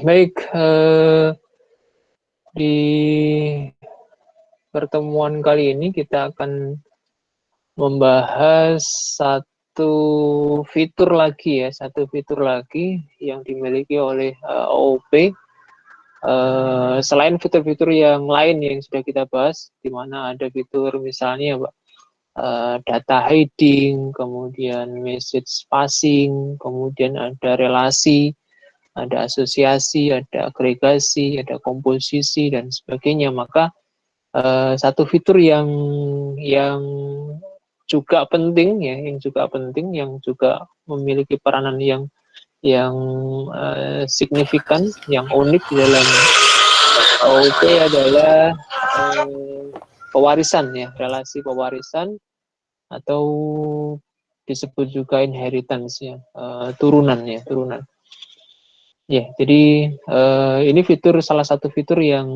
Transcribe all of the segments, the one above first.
Baik, di pertemuan kali ini kita akan membahas satu fitur lagi ya, satu fitur lagi yang dimiliki oleh OOP. Selain fitur-fitur yang lain yang sudah kita bahas, di mana ada fitur misalnya data hiding, kemudian message passing, kemudian ada relasi, ada asosiasi, ada agregasi, ada komposisi dan sebagainya. Maka satu fitur yang juga penting ya, yang juga memiliki peranan yang signifikan, yang unik di dalam OOP adalah pewarisan ya, relasi pewarisan atau disebut juga inheritance ya, turunan ya, turunan. Ya, jadi ini fitur salah satu fitur yang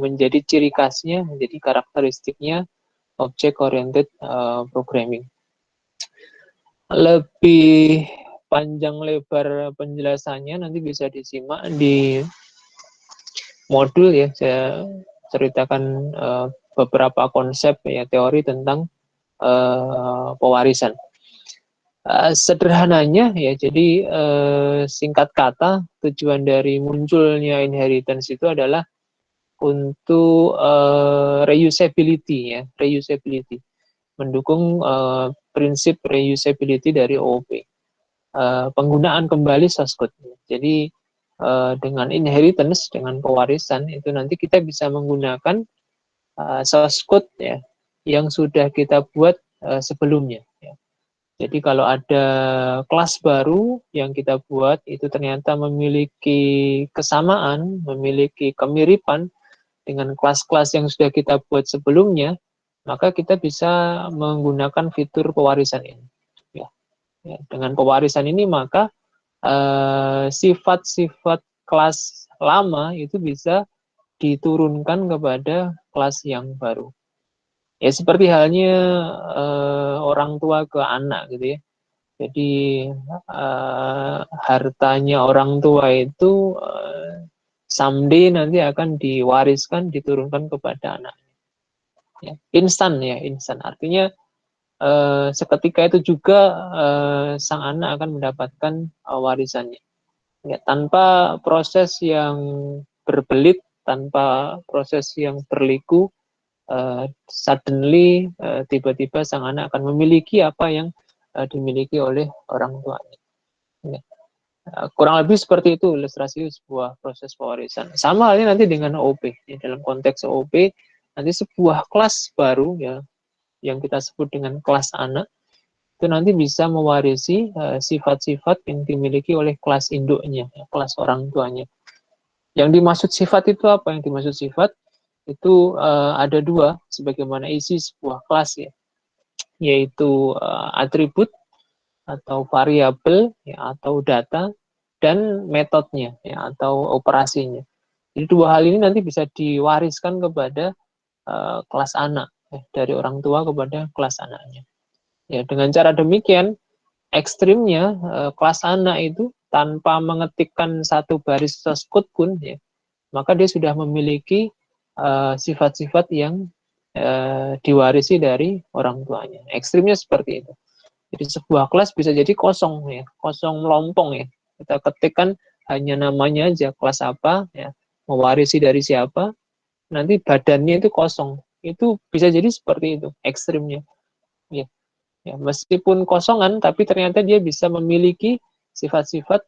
menjadi ciri khasnya, menjadi karakteristiknya object oriented programming. Lebih panjang lebar penjelasannya nanti bisa disimak di modul ya. Saya ceritakan beberapa konsep ya, teori tentang pewarisan. Sederhananya ya, jadi singkat kata tujuan dari munculnya inheritance itu adalah untuk reusability ya, reusability, mendukung prinsip reusability dari OOP, penggunaan kembali source code. Jadi dengan inheritance, dengan pewarisan itu nanti kita bisa menggunakan source code ya yang sudah kita buat sebelumnya. Ya. Jadi kalau ada kelas baru yang kita buat itu ternyata memiliki kesamaan, memiliki kemiripan dengan kelas-kelas yang sudah kita buat sebelumnya, maka kita bisa menggunakan fitur pewarisan ini. Ya, ya. Dengan pewarisan ini maka sifat-sifat kelas lama itu bisa diturunkan kepada kelas yang baru. Ya seperti halnya orang tua ke anak gitu ya. Jadi hartanya orang tua itu someday nanti akan diwariskan, diturunkan kepada anak. Ya, instan ya, instan. Artinya seketika itu juga sang anak akan mendapatkan warisannya. Ya, tanpa proses yang berbelit, tanpa proses yang berliku, suddenly tiba-tiba sang anak akan memiliki apa yang dimiliki oleh orang tuanya. Ya. Kurang lebih seperti itu ilustrasi sebuah proses pewarisan. Sama halnya nanti dengan OOP. Ya, dalam konteks OOP, nanti sebuah kelas baru ya yang kita sebut dengan kelas anak itu nanti bisa mewarisi sifat-sifat yang dimiliki oleh kelas induknya, ya, kelas orang tuanya. Yang dimaksud sifat itu apa? Yang dimaksud sifat itu ada dua, sebagaimana isi sebuah kelas ya, yaitu atribut atau variabel ya, atau data dan metodenya ya, atau operasinya. Jadi dua hal ini nanti bisa diwariskan kepada kelas anak ya, dari orang tua kepada kelas anaknya. Ya, dengan cara demikian ekstrimnya kelas anak itu tanpa mengetikkan satu baris source code pun ya, maka dia sudah memiliki sifat-sifat yang diwarisi dari orang tuanya. Ekstrimnya seperti itu. Jadi sebuah kelas bisa jadi kosong ya, kosong melompong ya. Kita ketikkan hanya namanya aja kelas apa ya, mewarisi dari siapa, nanti badannya itu kosong. Itu bisa jadi seperti itu ekstrimnya. Ya, ya meskipun kosongan tapi ternyata dia bisa memiliki sifat-sifat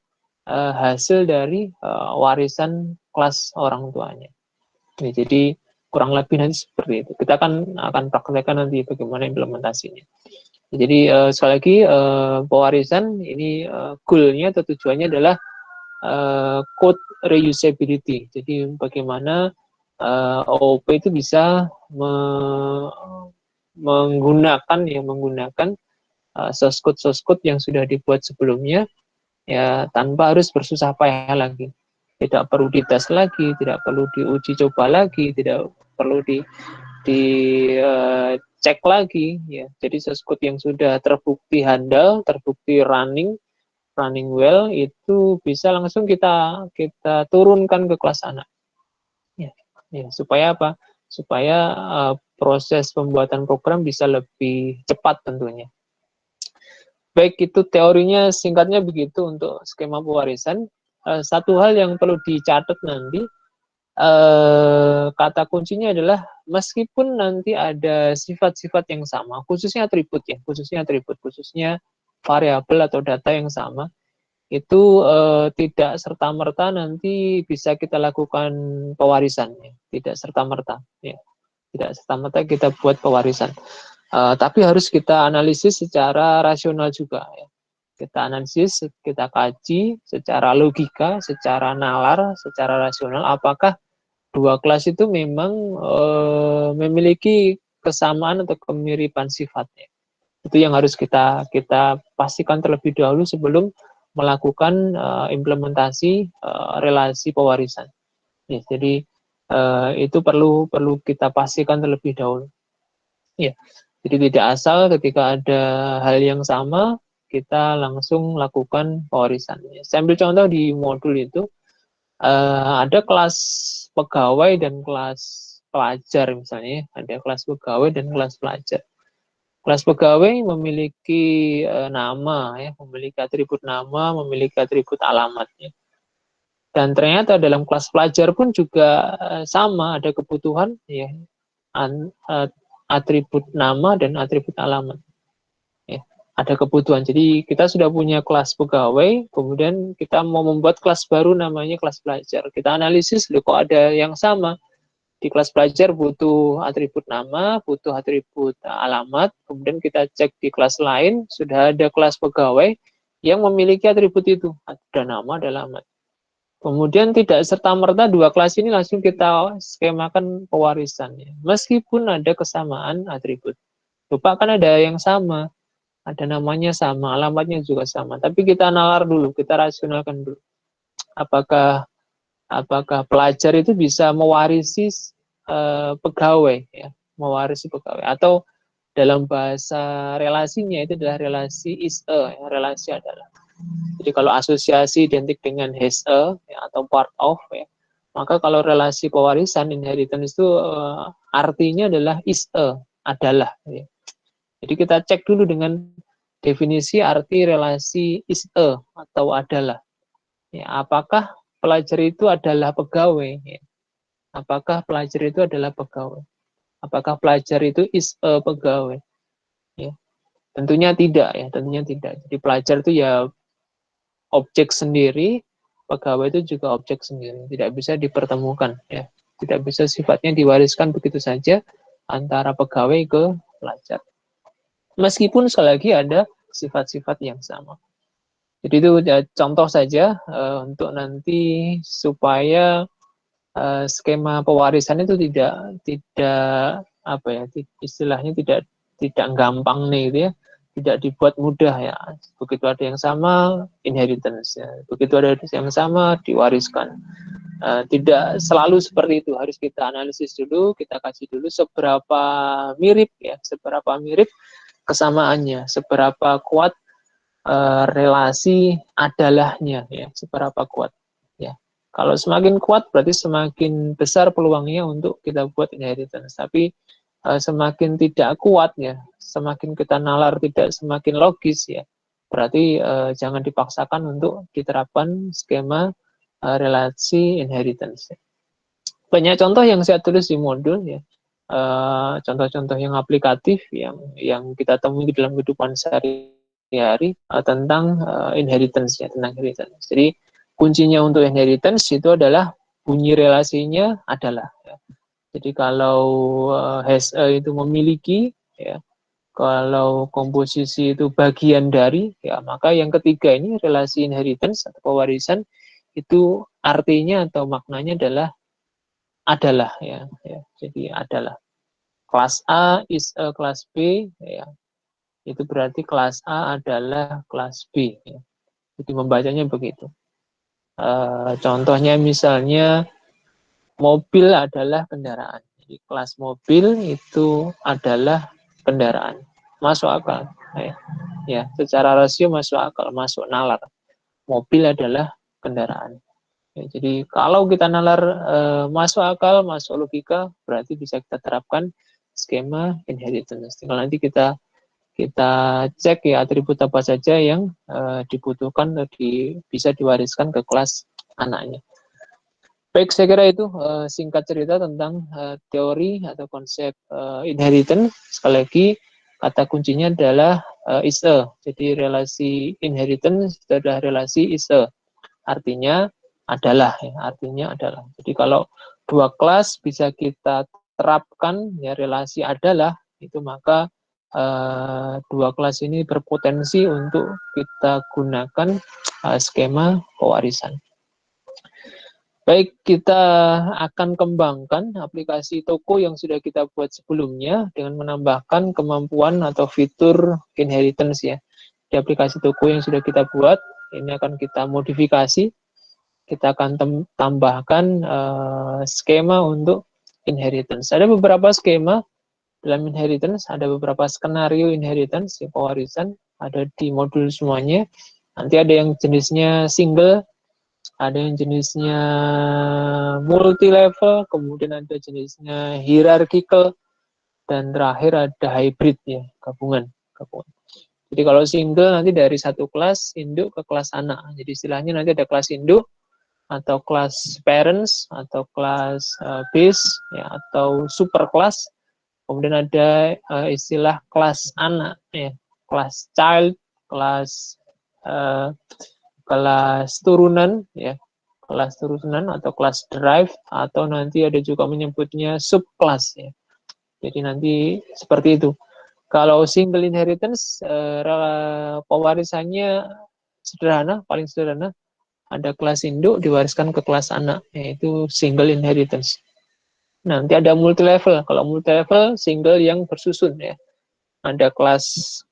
hasil dari warisan kelas orang tuanya. Ya, jadi kurang lebih nanti seperti itu. Kita akan praktekkan nanti bagaimana implementasinya. Jadi sekali lagi pewarisan ini goal-nya atau tujuannya adalah code reusability. Jadi bagaimana OOP itu bisa menggunakan source code yang sudah dibuat sebelumnya ya tanpa harus bersusah payah lagi. Tidak perlu dites lagi, tidak perlu diuji coba lagi, tidak perlu cek lagi ya. Jadi source code yang sudah terbukti handal, terbukti running, running well, itu bisa langsung kita turunkan ke kelas anak. Ya, ya, supaya apa? Supaya proses pembuatan program bisa lebih cepat tentunya. Baik, itu teorinya singkatnya begitu untuk skema pewarisan. Satu hal yang perlu dicatat nanti, kata kuncinya adalah meskipun nanti ada sifat-sifat yang sama, khususnya atribut ya, khususnya variabel atau data yang sama, itu tidak serta-merta nanti bisa kita lakukan pewarisan, ya. Tidak serta-merta, ya. Tidak serta-merta kita buat pewarisan. Tapi harus kita analisis secara rasional juga, ya. Kita analisis, kita kaji secara logika, secara nalar, secara rasional, apakah dua kelas itu memang memiliki kesamaan atau kemiripan sifatnya. Itu yang harus kita pastikan terlebih dahulu sebelum melakukan implementasi relasi pewarisan. Ya, jadi itu perlu kita pastikan terlebih dahulu. Ya, jadi tidak asal ketika ada hal yang sama kita langsung lakukan pewarisan. Saya ambil contoh di modul itu ada kelas pegawai dan kelas pelajar misalnya, ada kelas pegawai dan kelas pelajar. Kelas pegawai memiliki nama, ya, memiliki atribut nama, memiliki atribut alamatnya. Dan ternyata dalam kelas pelajar pun juga sama, ada kebutuhan, ya, atribut nama dan atribut alamat. Ya, ada kebutuhan. Jadi kita sudah punya kelas pegawai, kemudian kita mau membuat kelas baru namanya kelas pelajar. Kita analisis, loh, kok ada yang sama. Di kelas pelajar butuh atribut nama, butuh atribut alamat, kemudian kita cek di kelas lain, sudah ada kelas pegawai yang memiliki atribut itu, ada nama, ada alamat. Kemudian tidak serta-merta dua kelas ini langsung kita skemakan pewarisannya, meskipun ada kesamaan atribut. Lupa kan ada yang sama, ada namanya sama, alamatnya juga sama, tapi kita nalar dulu, kita rasionalkan dulu. Apakah pelajar itu bisa mewarisi pegawai, ya, mewarisi pegawai, atau dalam bahasa relasinya itu adalah relasi is a, ya, relasi adalah. Jadi kalau asosiasi identik dengan has a, ya, atau part of, ya, maka kalau relasi pewarisan inheritance itu artinya adalah is a, adalah. Ya. Jadi kita cek dulu dengan definisi arti relasi is a atau adalah. Ya, apakah pelajar itu adalah pegawai? Ya. Apakah pelajar itu adalah pegawai? Apakah pelajar itu is a pegawai? Ya. Tentunya tidak, ya, tentunya tidak. Jadi pelajar itu ya objek sendiri, pegawai itu juga objek sendiri, tidak bisa dipertemukan, ya. Tidak bisa sifatnya diwariskan begitu saja antara pegawai ke pelajar. Meskipun sekali lagi ada sifat-sifat yang sama. Jadi itu ya, contoh saja untuk nanti supaya skema pewarisan itu tidak apa ya, istilahnya tidak gampang nih, gitu ya, tidak dibuat mudah, ya. Begitu ada yang sama, inheritance, ya. Begitu ada yang sama, diwariskan. Tidak selalu seperti itu, harus kita analisis dulu, kita kasih dulu seberapa mirip, ya, seberapa mirip kesamaannya, seberapa kuat relasi adalahnya, ya, seberapa kuat, ya. Kalau semakin kuat berarti semakin besar peluangnya untuk kita buat inheritance. Tapi semakin tidak kuat, ya, semakin kita nalar tidak semakin logis, ya, berarti jangan dipaksakan untuk diterapkan skema relasi inheritance. Banyak contoh yang saya tulis di modul, ya, contoh-contoh yang aplikatif yang kita temui di dalam kehidupan sehari-hari tentang inheritance, ya, tentang inheritance. Jadi kuncinya untuk inheritance itu adalah bunyi relasinya adalah, ya. Jadi kalau has a itu memiliki, ya, kalau komposisi itu bagian dari, ya, maka yang ketiga ini relasi inheritance atau pewarisan itu artinya atau maknanya adalah, ya, ya. Jadi adalah. Kelas A is a kelas B, ya. Itu berarti kelas A adalah kelas B, ya. Jadi membacanya begitu. Contohnya misalnya mobil adalah kendaraan. Jadi kelas mobil itu adalah kendaraan. Masuk akal, ya. Ya, secara rasio masuk akal, masuk nalar. mobil adalah kendaraan. Ya, jadi kalau kita nalar masuk akal, masuk logika, berarti bisa kita terapkan skema inheritance. Tinggal nanti kita cek ya atribut apa saja yang dibutuhkan bisa diwariskan ke kelas anaknya. Baik, saya kira itu singkat cerita tentang teori atau konsep inheritance. Sekali lagi, kata kuncinya adalah is a. Jadi relasi inheritance itu adalah relasi is a. Artinya adalah, ya, artinya adalah. Jadi kalau dua kelas bisa kita terapkan ya relasi adalah, itu maka dua kelas ini berpotensi untuk kita gunakan skema pewarisan. Baik, kita akan kembangkan aplikasi toko yang sudah kita buat sebelumnya dengan menambahkan kemampuan atau fitur inheritance ya. Di aplikasi toko yang sudah kita buat, ini akan kita modifikasi. Kita akan tambahkan skema untuk inheritance. Ada beberapa skema dalam inheritance, ada beberapa skenario inheritance, ya, pewarisan, ada di modul semuanya. Nanti ada yang jenisnya single, ada yang jenisnya multi level, kemudian ada jenisnya hierarchical, dan terakhir ada hybrid ya, gabungan. Jadi kalau single nanti dari satu kelas induk ke kelas anak. Jadi istilahnya nanti ada kelas induk atau kelas parents atau kelas base ya, atau super kelas. Kemudian ada istilah kelas anak ya, kelas child, kelas kelas turunan ya, kelas turunan atau kelas drive, atau nanti ada juga menyebutnya subkelas ya. Jadi nanti seperti itu. Kalau single inheritance pewarisannya sederhana, paling sederhana, ada kelas induk diwariskan ke kelas anak, yaitu single inheritance. Nanti ada multi level. Kalau multi level single yang bersusun ya. Ada kelas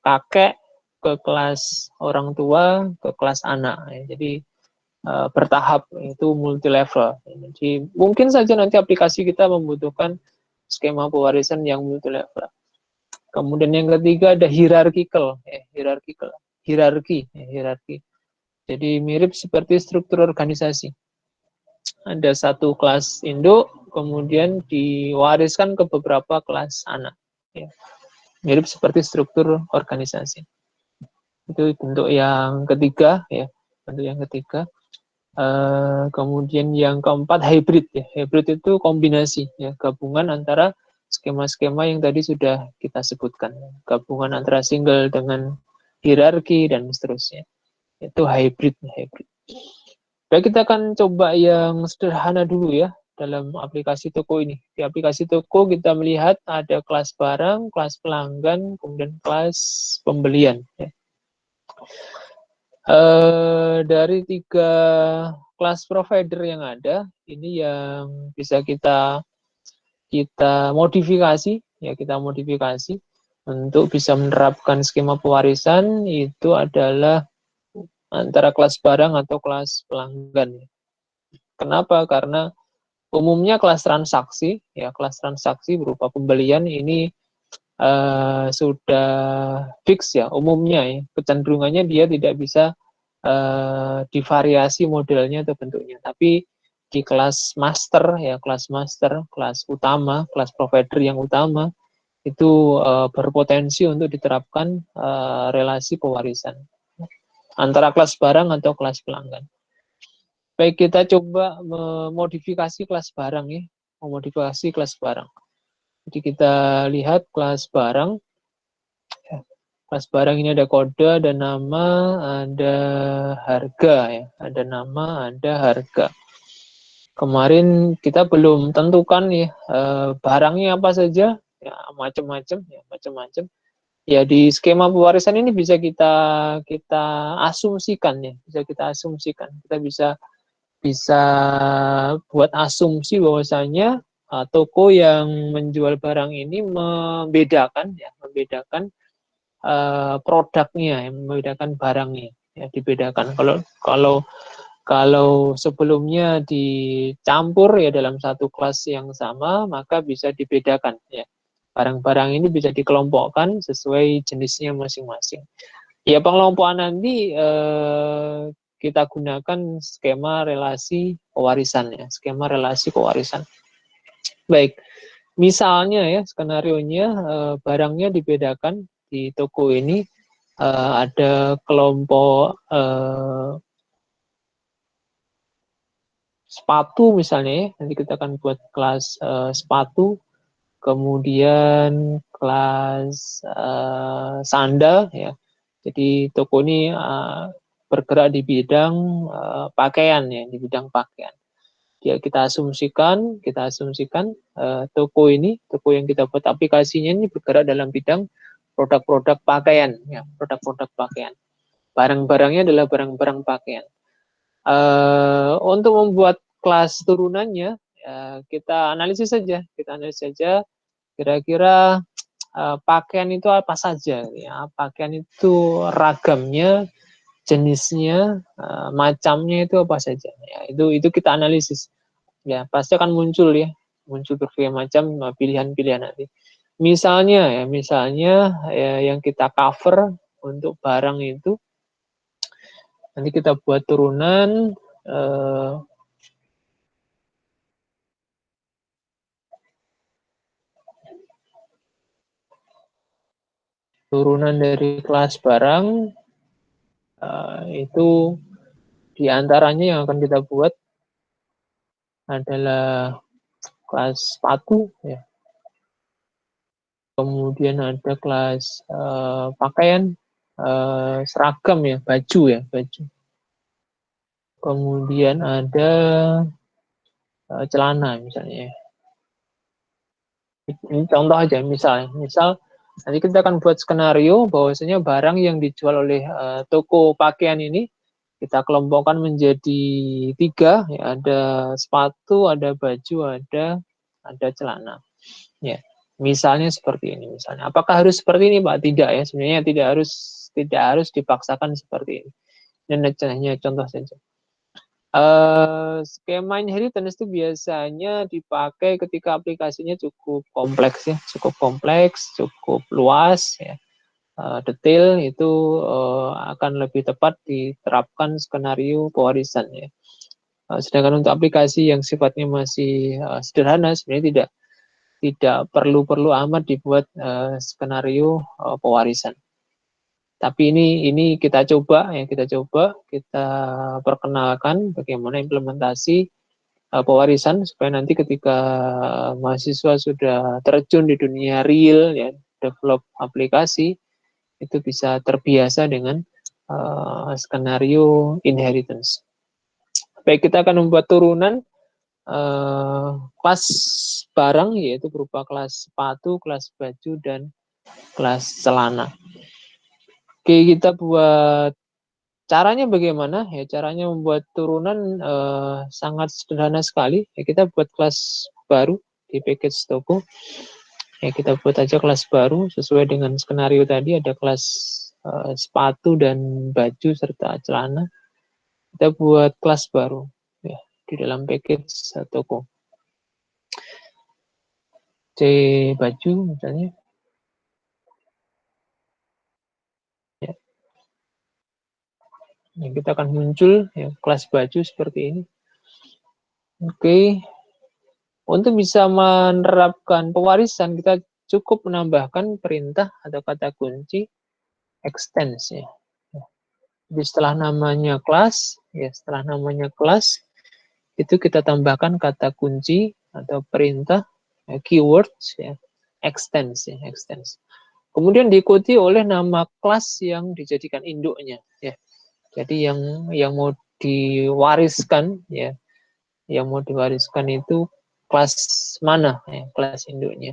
kakek ke kelas orang tua ke kelas anak. Ya. Jadi bertahap, itu multi level. Jadi mungkin saja nanti aplikasi kita membutuhkan skema pewarisan yang multi level. Kemudian yang ketiga ada hierarchical, hierarki. Jadi mirip seperti struktur organisasi. Ada satu kelas induk, kemudian diwariskan ke beberapa kelas anak. Ya. Mirip seperti struktur organisasi. Itu bentuk yang ketiga, ya. Bentuk yang ketiga. Kemudian yang keempat hybrid ya. Hybrid itu kombinasi ya, gabungan antara skema-skema yang tadi sudah kita sebutkan. Gabungan antara single dengan hierarki dan seterusnya. Itu hybrid. Baik, kita akan coba yang sederhana dulu ya dalam aplikasi toko ini. Di aplikasi toko kita melihat ada kelas barang, kelas pelanggan, kemudian kelas pembelian ya. Dari 3 kelas provider yang ada, ini yang bisa kita modifikasi ya, kita modifikasi untuk bisa menerapkan skema pewarisan. Itu adalah antara kelas barang atau kelas pelanggan. Kenapa? Karena umumnya kelas transaksi ya, kelas transaksi berupa pembelian ini sudah fix ya, umumnya ya, kecenderungannya dia tidak bisa divariasi modelnya atau bentuknya. Tapi di kelas master ya, kelas utama, kelas provider yang utama itu berpotensi untuk diterapkan relasi pewarisan antara kelas barang atau kelas pelanggan. Baik, kita coba memodifikasi kelas barang ya, memodifikasi kelas barang. Jadi kita lihat kelas barang. Kelas barang ini ada kode, ada nama, ada harga ya, ada nama, ada harga. Kemarin kita belum tentukan ya barangnya apa saja, ya macam-macam ya, macam-macam. Ya di skema pewarisan ini bisa kita asumsikan ya, bisa kita asumsikan. Kita bisa buat asumsi bahwasanya toko yang menjual barang ini membedakan produknya, yang membedakan barangnya, ya dibedakan. Kalau sebelumnya dicampur ya dalam satu kelas yang sama, maka bisa dibedakan ya. Barang-barang ini bisa dikelompokkan sesuai jenisnya masing-masing. Ya pengelompokan nanti kita gunakan skema relasi pewarisan ya, skema relasi pewarisan. Baik, misalnya ya skenarionya barangnya dibedakan di toko ini, ada kelompok sepatu misalnya ya, nanti kita akan buat kelas sepatu, kemudian kelas sandal ya. Jadi toko ini bergerak di bidang pakaian ya, di bidang pakaian. Ya, kita asumsikan toko yang kita buat aplikasinya ini bergerak dalam bidang produk-produk pakaian ya, produk-produk pakaian. Barang-barangnya adalah barang-barang pakaian. Untuk membuat kelas turunannya, kita analisis saja. Kira-kira pakaian itu apa saja. Ya. Pakaian itu ragamnya, jenisnya, macamnya itu apa saja. Ya, itu kita analisis. Ya, pasti akan muncul berbagai macam pilihan-pilihan nanti. Misalnya yang kita cover untuk barang itu, nanti kita buat turunan dari kelas barang, itu diantaranya yang akan kita buat adalah kelas sepatu ya. Kemudian ada kelas pakaian, seragam ya, baju. Kemudian ada celana misalnya. Ini contoh aja, misal nanti kita akan buat skenario bahwasanya barang yang dijual oleh toko pakaian ini kita kelompokkan menjadi 3 ya, ada sepatu, ada baju, ada celana. Ya, misalnya seperti ini misalnya. Apakah harus seperti ini, Pak? Tidak ya, sebenarnya tidak harus dipaksakan seperti ini. Dan hanya contoh saja. Skema inheritance itu biasanya dipakai ketika aplikasinya cukup kompleks ya, cukup luas ya, detail, itu akan lebih tepat diterapkan skenario pewarisan ya. Sedangkan untuk aplikasi yang sifatnya masih sederhana, sebenarnya tidak perlu amat dibuat skenario pewarisan. Tapi ini kita coba, kita perkenalkan bagaimana implementasi pewarisan supaya nanti ketika mahasiswa sudah terjun di dunia real ya, develop aplikasi, itu bisa terbiasa dengan skenario inheritance. Baik, kita akan membuat turunan kelas barang, yaitu berupa kelas sepatu, kelas baju, dan kelas celana. Oke, kita buat caranya bagaimana? Ya, caranya membuat turunan sangat sederhana sekali. Ya, kita buat kelas baru di package toko. Ya, kita buat aja kelas baru sesuai dengan skenario tadi, ada kelas sepatu dan baju serta celana. Kita buat kelas baru ya di dalam package toko. C baju misalnya. Ya. Ya, kita akan muncul ya, kelas baju seperti ini. Oke. Untuk bisa menerapkan pewarisan, kita cukup menambahkan perintah atau kata kunci extends ya. Jadi setelah namanya kelas, itu kita tambahkan kata kunci atau perintah keywords ya, extends. Kemudian diikuti oleh nama kelas yang dijadikan induknya ya. Jadi yang mau diwariskan ya, itu kelas mana ya, kelas induknya.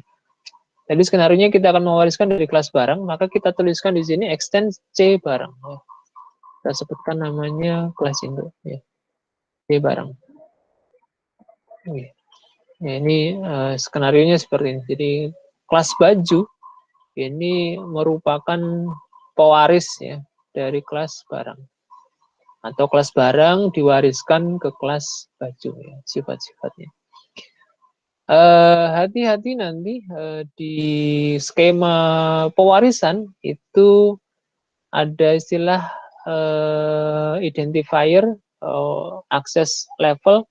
Jadi skenario kita akan mewariskan dari kelas barang, maka kita tuliskan di sini extend C barang. Ya. Kita sebutkan namanya kelas induk ya, C barang. Ya, ini skenario seperti ini. Jadi kelas baju ini merupakan pewaris ya dari kelas barang. Atau kelas barang diwariskan ke kelas baju ya, sifat-sifatnya. Hati-hati nanti di skema pewarisan itu ada istilah identifier access level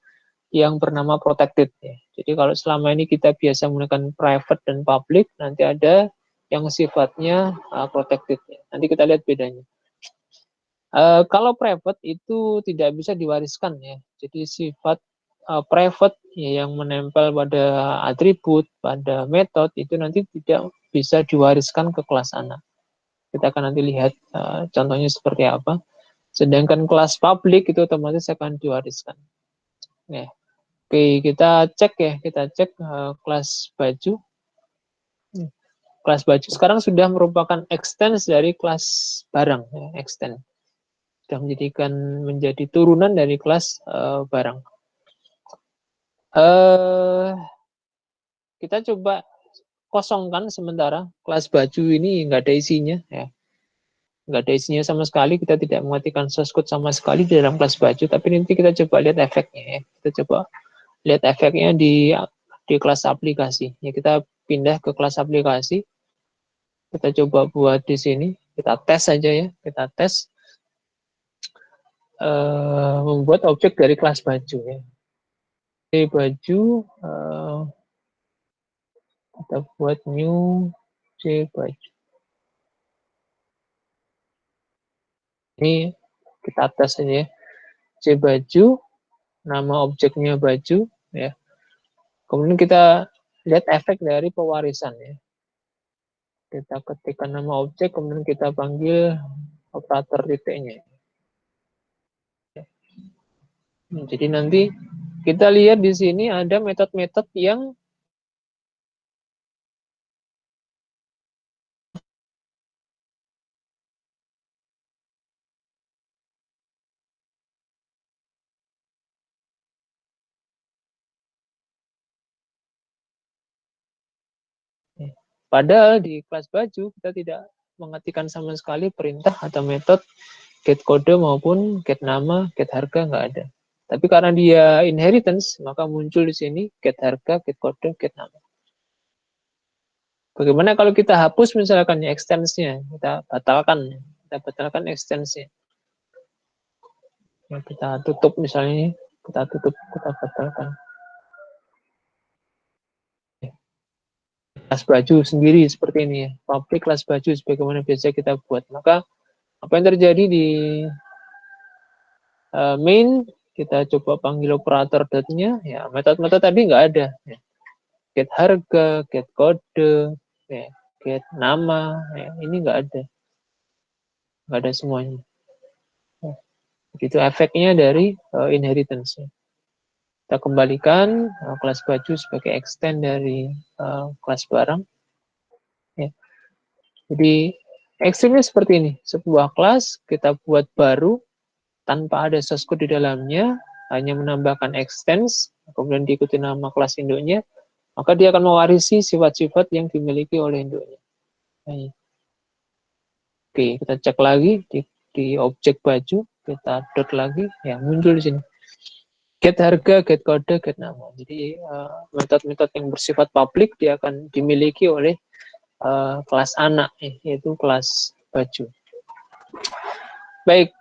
yang bernama protected ya. Jadi kalau selama ini kita biasa menggunakan private dan public, nanti ada yang sifatnya protected ya. Nanti kita lihat bedanya. Kalau private itu tidak bisa diwariskan ya. Jadi sifat private ya, yang menempel pada atribut, pada metode itu nanti tidak bisa diwariskan ke kelas anak. Kita akan nanti lihat contohnya seperti apa. Sedangkan kelas public itu otomatis akan diwariskan. Ya. Oke, kita cek ya, kita cek kelas baju. Kelas baju sekarang sudah merupakan extends dari kelas barang, ya, extend. Sudah menjadi turunan dari kelas barang. Kita coba kosongkan sementara kelas baju ini nggak ada isinya, ya. Nggak ada isinya sama sekali, kita tidak mematikan source code sama sekali di dalam kelas baju, tapi nanti kita coba lihat efeknya ya. Kita coba lihat efeknya di kelas aplikasi. Ya, kita pindah ke kelas aplikasi. Kita coba buat di sini. Kita tes saja ya. Kita tes membuat objek dari kelas baju ya. Di baju kita buat new C baju. Ini kita tes saja ya. C baju, nama objeknya baju ya. Kemudian kita lihat efek dari pewarisan ya. Kita ketikkan nama objek, kemudian kita panggil operator titiknya. Jadi nanti kita lihat di sini ada metode-metode yang padahal di kelas baju kita tidak mengetikkan sama sekali perintah atau metode get kode maupun get nama, get harga, nggak ada. Tapi karena dia inheritance, maka muncul di sini get harga, get kode, get nama. Bagaimana kalau kita hapus misalkan ya extensnya, kita batalkan extensnya. Ya, kita tutup misalnya, kita batalkan. Kelas baju sendiri seperti ini ya, public kelas baju sebagaimana biasa kita buat. Maka apa yang terjadi di main, kita coba panggil operator dotnya, ya metode-metode tadi nggak ada. Ya. Get harga, get kode, ya, get nama, ya, ini nggak ada semuanya. Ya. Itu efeknya dari inheritance. Ya. Kita kembalikan kelas baju sebagai extend dari kelas barang. Ya. Jadi ekstrimnya seperti ini, sebuah kelas kita buat baru tanpa ada source code di dalamnya, hanya menambahkan extends, kemudian diikuti nama kelas induknya, maka dia akan mewarisi sifat-sifat yang dimiliki oleh induknya. Nah, oke, kita cek lagi di objek baju, kita dot lagi, ya muncul di sini. Get harga, get kode, get nama. Jadi metode-metode yang bersifat publik dia akan dimiliki oleh kelas anak, yaitu kelas baju. Baik,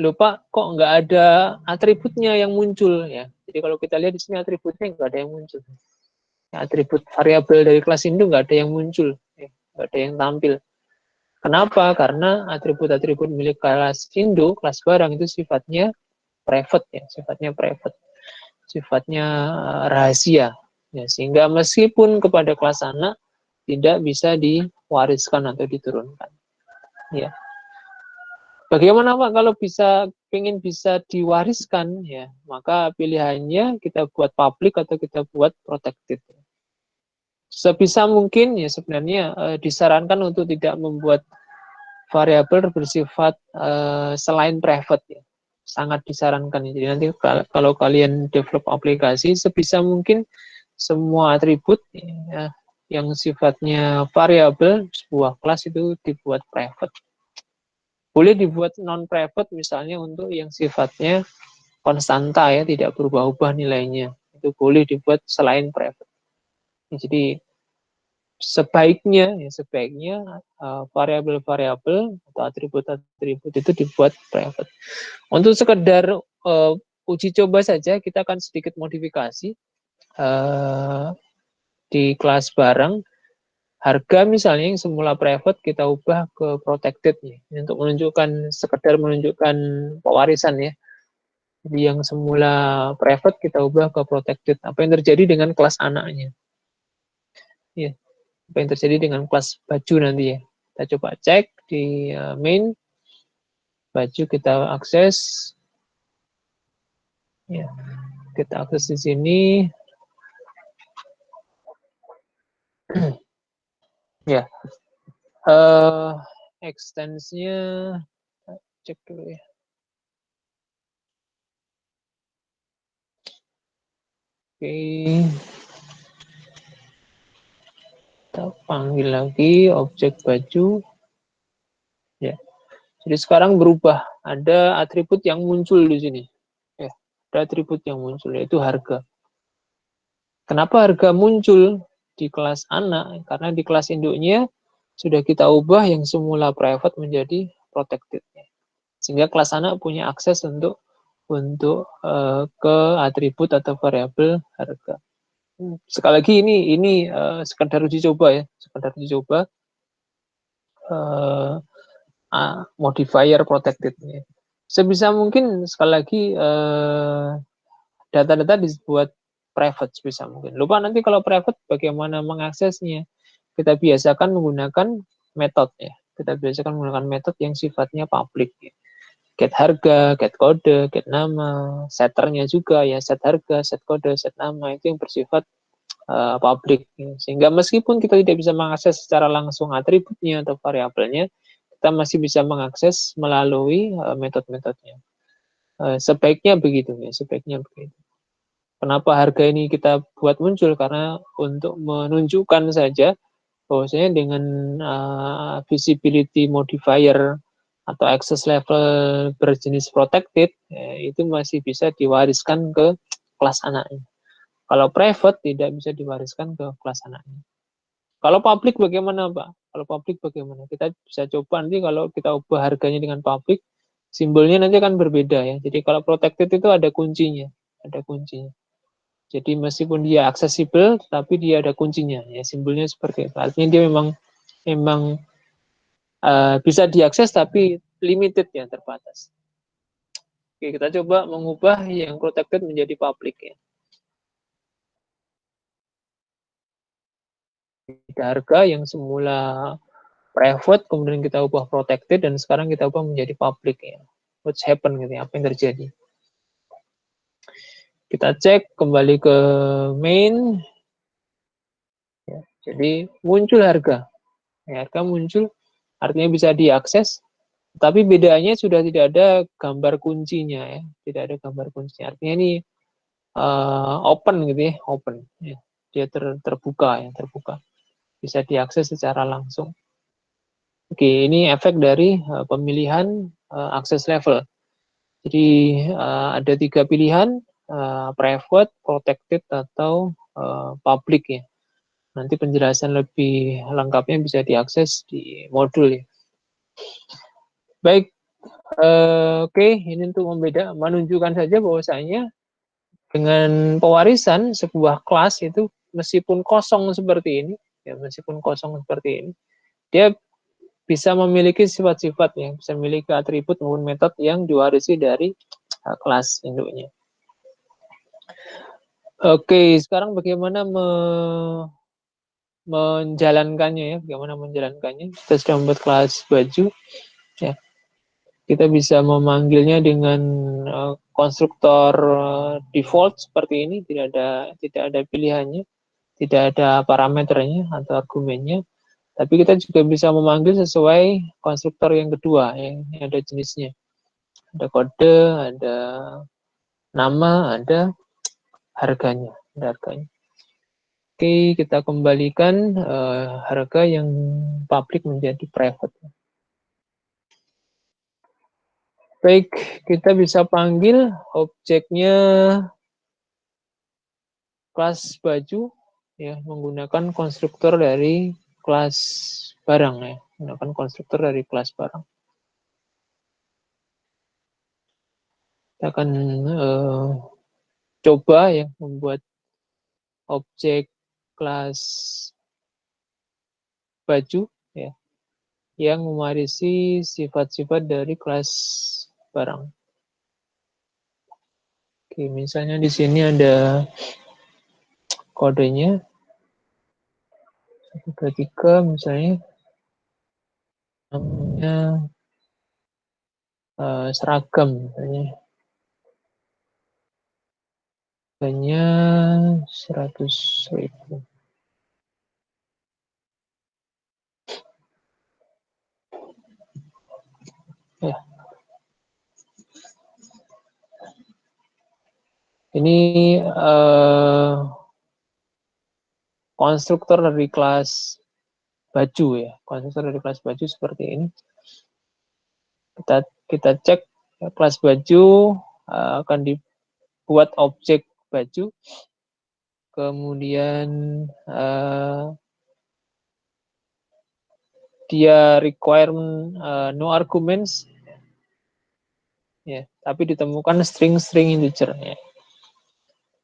lupa kok nggak ada atributnya yang muncul ya. Jadi kalau kita lihat di sini atributnya nggak ada yang muncul. Atribut variabel dari kelas induk nggak ada yang muncul, nggak ada yang tampil. Kenapa? Karena atribut-atribut milik kelas induk, kelas barang itu sifatnya private ya, sifatnya rahasia. Ya, sehingga meskipun kepada kelas anak tidak bisa diwariskan atau diturunkan. Ya. Bagaimana Pak kalau ingin bisa diwariskan ya, maka pilihannya kita buat public atau kita buat protected. Sebisa mungkin ya sebenarnya disarankan untuk tidak membuat variabel bersifat selain private ya. Sangat disarankan. Jadi nanti kalau kalian develop aplikasi sebisa mungkin semua atribut ya, yang sifatnya variabel sebuah kelas itu dibuat private. Boleh dibuat non-private misalnya untuk yang sifatnya konstanta ya, tidak berubah-ubah nilainya. Itu boleh dibuat selain private. Jadi sebaiknya variabel-variabel atau atribut-atribut itu dibuat private. Untuk sekedar uji coba saja, kita akan sedikit modifikasi di kelas barang. Harga misalnya yang semula private kita ubah ke protected ya. Ini untuk sekedar menunjukkan pewarisan ya. Jadi yang semula private kita ubah ke protected. Apa yang terjadi dengan kelas anaknya? Ya, apa yang terjadi dengan kelas baju nanti ya. Kita coba cek di main baju, kita akses ya. Kita akses di sini ya. Extensnya cek dulu ya. Oke. Kita panggil lagi objek baju. Ya. Jadi sekarang berubah. Ada atribut yang muncul di sini. Ya. Ada atribut yang muncul, yaitu harga. Kenapa harga muncul di kelas anak? Karena di kelas induknya sudah kita ubah yang semula private menjadi protected. Sehingga kelas anak punya akses untuk ke atribut atau variabel harga. Sekali lagi ini sekedar uji coba ya, sekedar uji coba modifier protected. Sebisa mungkin sekali lagi data-data dibuat private sebisa mungkin. Lupa nanti kalau private bagaimana mengaksesnya. Kita biasakan menggunakan metode ya. Kita biasakan menggunakan metode yang sifatnya public ya. Get harga, get kode, get nama, setternya juga ya, set harga, set kode, set nama itu yang bersifat public. Ya. Sehingga meskipun kita tidak bisa mengakses secara langsung atributnya atau variabelnya, kita masih bisa mengakses melalui metode-metodenya. Sebaiknya begitu ya, sebaiknya begitu. Kenapa harga ini kita buat muncul? Karena untuk menunjukkan saja bahwasanya dengan visibility modifier atau access level berjenis protected itu masih bisa diwariskan ke kelas anaknya. Kalau private tidak bisa diwariskan ke kelas anaknya. Kalau public bagaimana, Pak? Kalau public bagaimana? Kita bisa coba nanti kalau kita ubah harganya dengan public, simbolnya nanti akan berbeda ya. Jadi kalau protected itu ada kuncinya, ada kuncinya. Jadi meskipun dia aksesibel, tapi dia ada kuncinya. Ya, simbolnya seperti itu. Artinya dia memang bisa diakses, tapi limited ya, terbatas. Oke, kita coba mengubah yang protected menjadi public ya. Harga yang semula private, kemudian kita ubah protected, dan sekarang kita ubah menjadi public ya. What's happen gitu ya, apa yang terjadi. Kita cek kembali ke main. Ya, jadi muncul harga. Ya, harga muncul, artinya bisa diakses, tapi bedanya sudah tidak ada gambar kuncinya ya, tidak ada gambar kuncinya. Artinya ini open gitu ya, open. Ya. Dia terbuka ya, terbuka. Bisa diakses secara langsung. Oke, ini efek dari pemilihan akses level. Jadi ada 3 pilihan, private, protected, atau public ya. Nanti penjelasan lebih lengkapnya bisa diakses di modul ya. Baik, oke, ini untuk menunjukkan saja bahwasanya dengan pewarisan sebuah kelas itu meskipun kosong seperti ini, ya meskipun kosong seperti ini, dia bisa memiliki sifat-sifat yang bisa memiliki atribut maupun metode yang diwarisi dari kelas induknya. Oke, sekarang bagaimana menjalankannya ya? Bagaimana menjalankannya? Kita sudah membuat kelas baju, ya. Kita bisa memanggilnya dengan konstruktor default seperti ini, tidak ada pilihannya, tidak ada parameternya atau argumennya. Tapi kita juga bisa memanggil sesuai konstruktor yang kedua, yang ada jenisnya. Ada kode, ada nama, ada harganya. Ada harganya. Oke, kita kembalikan harga yang public menjadi private. Baik, kita bisa panggil objeknya kelas baju. ya menggunakan konstruktor dari kelas barang ya, menggunakan konstruktor dari kelas barang. Kita akan coba ya membuat objek kelas baju ya yang mewarisi sifat-sifat dari kelas barang. Oke, misalnya di sini ada kodenya 1, 2, 3 misalnya namanya seragam misalnya. Hanya 100.000. Ya. Ini konstruktor dari kelas baju ya. Konstruktor dari kelas baju seperti ini. Kita cek ya, kelas baju akan dibuat objek baju. Kemudian dia requirement no arguments ya, tapi ditemukan string integer ya.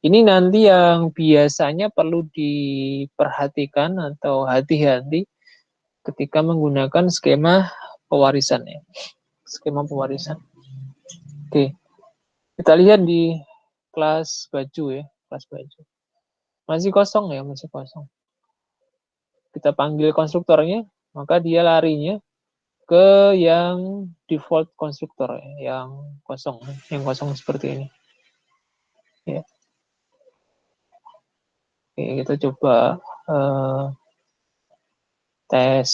Ini nanti yang biasanya perlu diperhatikan atau hati-hati ketika menggunakan skema pewarisan ya. Skema pewarisan. Oke. Kita lihat di kelas baju ya, kelas baju. Masih kosong ya, masih kosong. Kita panggil konstruktornya, maka dia larinya ke yang default konstruktor ya, yang kosong seperti ini. Ya. Oke, kita coba tes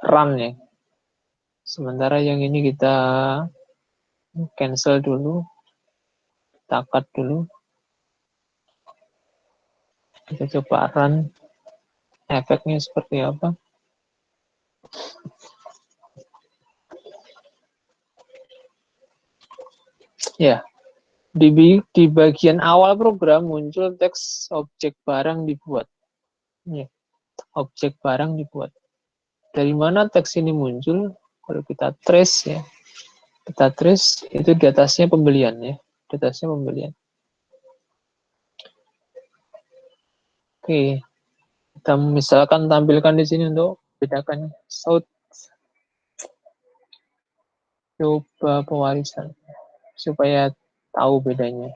run ya. Sementara yang ini kita cancel dulu, kita cut dulu. Kita coba run, efeknya seperti apa. Ya, di bagian awal program muncul teks objek barang dibuat. Ya, objek barang dibuat. Dari mana teks ini muncul? Kalau kita trace ya, kita trace itu di atasnya pembelian ya, di atasnya pembelian. Oke, kita misalkan tampilkan di sini untuk bedakan South. Coba pewarisan supaya tahu bedanya.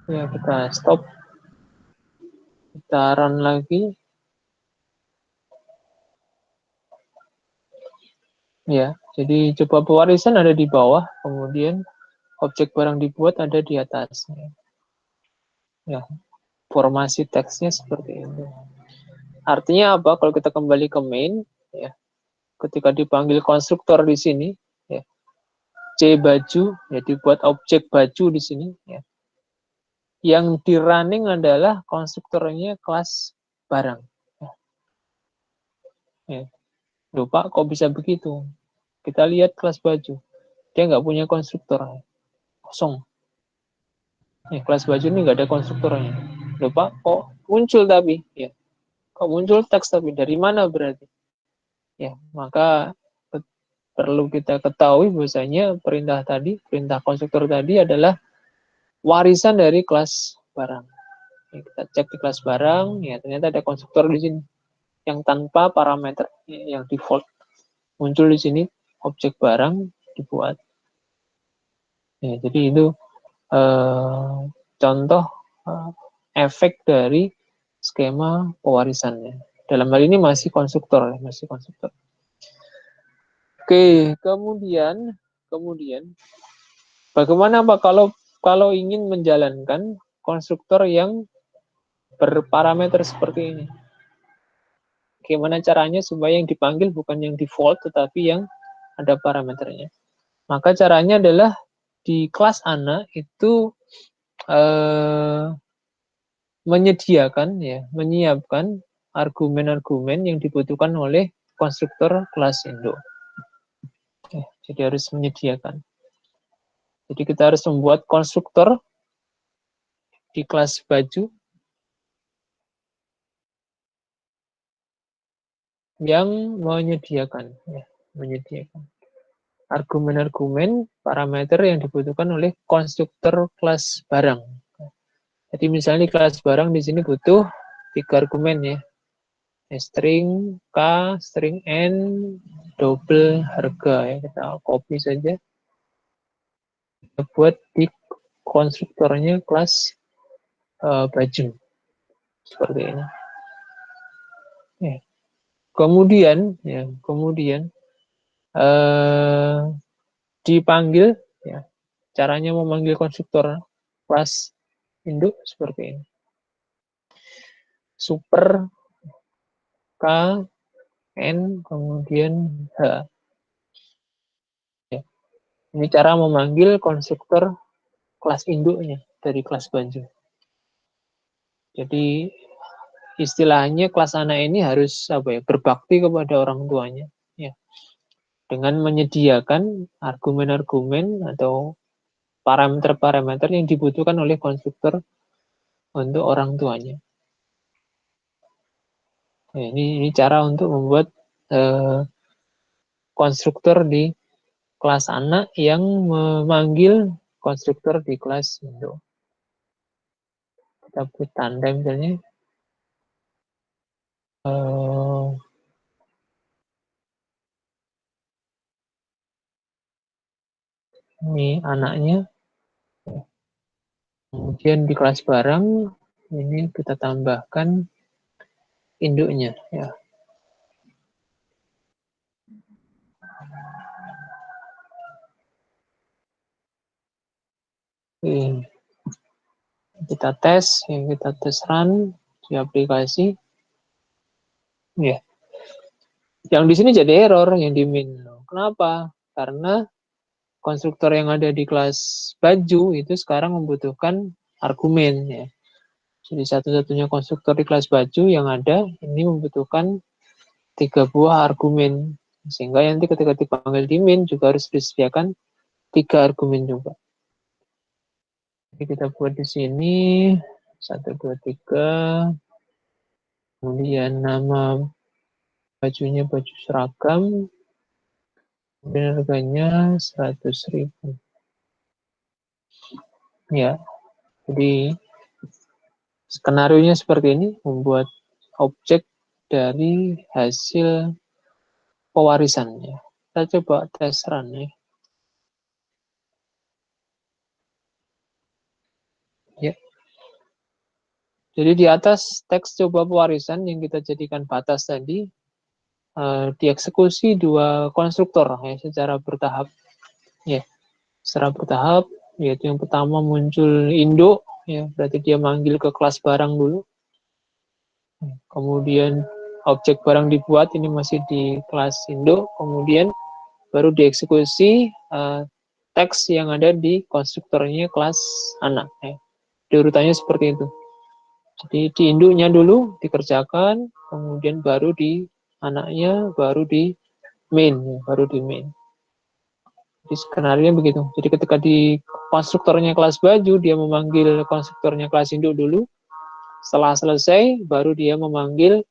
Ya, kita stop. Kita run lagi. Ya, jadi coba pewarisan ada di bawah, kemudian objek barang dibuat ada di atasnya. Ya, formasi teksnya seperti itu. Artinya apa? Kalau kita kembali ke main, ya, ketika dipanggil konstruktor di sini, ya, C baju, ya dibuat objek baju di sini, ya. Yang di running adalah konstruktornya kelas barang. Ya. Ya. Loh Pak, kok bisa begitu? Kita lihat kelas baju. Dia nggak punya konstruktor. Kosong. Ya, kelas baju ini nggak ada konstruktornya. Loh Pak, kok muncul tapi? Ya. Kok muncul teks tapi? Dari mana berarti? Ya, maka perlu kita ketahui bahwasanya perintah konstruktor tadi adalah warisan dari kelas barang. Ya, kita cek di kelas barang, ya ternyata ada konstruktor di sini yang tanpa parameter yang default muncul di sini objek barang dibuat. Ya, jadi itu contoh efek dari skema pewarisannya. Dalam hal ini masih konstruktor, masih konstruktor. Oke, kemudian bagaimana Pak kalau ingin menjalankan konstruktor yang berparameter seperti ini? Bagaimana caranya supaya yang dipanggil bukan yang default tetapi yang ada parameternya? Maka caranya adalah di kelas ANA itu menyiapkan argumen-argumen yang dibutuhkan oleh konstruktor kelas Indo. Jadi harus menyediakan. Jadi kita harus membuat konstruktor di kelas baju yang menyediakan, ya, menyediakan argumen-argumen parameter yang dibutuhkan oleh konstruktor kelas barang. Jadi misalnya di kelas barang di sini butuh 3 argumen ya. String K, string N, double harga ya. Kita copy saja. Kita buat di konstruktornya kelas baju. Seperti ini. Ya. Kemudian dipanggil ya. Caranya memanggil konstruktor kelas induk seperti ini. Super K, N, kemudian H. Ya. Ini cara memanggil konstruktor kelas induknya dari kelas baju. Jadi istilahnya kelas anak ini harus berbakti kepada orang tuanya, ya, dengan menyediakan argumen-argumen atau parameter-parameter yang dibutuhkan oleh konstruktor untuk orang tuanya. Nah, ini cara untuk membuat konstruktor di kelas anak yang memanggil konstruktor di kelas induk. Kita buat tanda misalnya. Ini anaknya. Kemudian di kelas barang ini kita tambahkan induknya ya. Oke. Kita tes run di aplikasi. Ya. Yang di sini jadi error yang di min. Kenapa? Karena konstruktor yang ada di kelas baju itu sekarang membutuhkan argumen ya. Jadi satu-satunya konstruktor di kelas baju yang ada ini membutuhkan 3 buah argumen. Sehingga nanti ketika dipanggil di min juga harus disediakan 3 argumen juga. Jadi kita buat di sini 1, 2, 3. Kemudian nama bajunya baju seragam. Kemudian harganya 100.000. Ya, jadi skenario-nya seperti ini, membuat objek dari hasil pewarisannya. Kita coba tes run ya. Ya. Jadi di atas teks coba pewarisan yang kita jadikan batas tadi dieksekusi 2 konstruktor ya secara bertahap. Ya, secara bertahap yaitu yang pertama muncul induk ya, berarti dia manggil ke kelas barang dulu. Kemudian objek barang dibuat ini masih di kelas induk, kemudian baru dieksekusi teks yang ada di konstruktornya kelas anak ya. Diurutannya seperti itu. Jadi di induknya dulu dikerjakan, kemudian baru di anaknya, baru di main, ya, baru di main. Jadi skenario begitu. Jadi ketika di konstruktornya kelas baju, dia memanggil konstruktornya kelas induk dulu. Setelah selesai, baru dia memanggil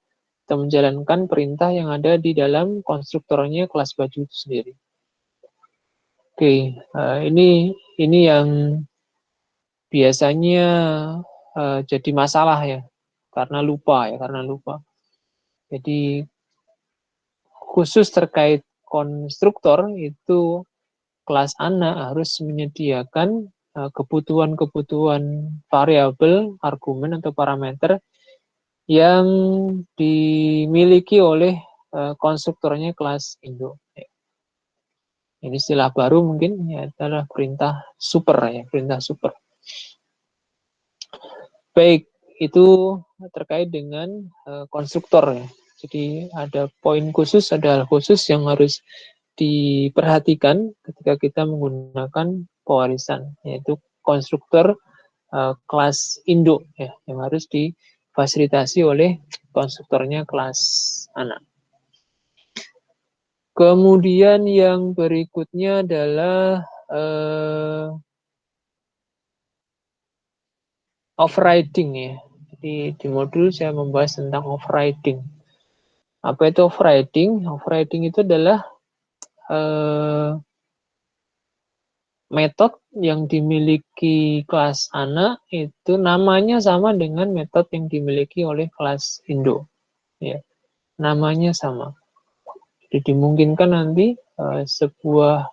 atau menjalankan perintah yang ada di dalam konstruktornya kelas baju itu sendiri. Oke, ini yang biasanya jadi masalah ya, karena lupa. Jadi khusus terkait konstruktor itu kelas anak harus menyediakan kebutuhan-kebutuhan variabel, argumen atau parameter yang dimiliki oleh konstruktornya kelas induk. Ini istilah baru mungkin ya, adalah perintah super ya, perintah super. Baik, itu terkait dengan konstruktor ya. Jadi ada poin khusus, ada hal khusus yang harus diperhatikan ketika kita menggunakan pewarisan, yaitu konstruktor kelas induk ya, yang harus difasilitasi oleh konstruktornya kelas anak. Kemudian yang berikutnya adalah overriding ya. Jadi di modul saya membahas tentang overriding. Apa itu overriding? Overriding itu adalah metode yang dimiliki kelas anak itu namanya sama dengan metode yang dimiliki oleh kelas Indo. Ya, namanya sama. Jadi dimungkinkan nanti sebuah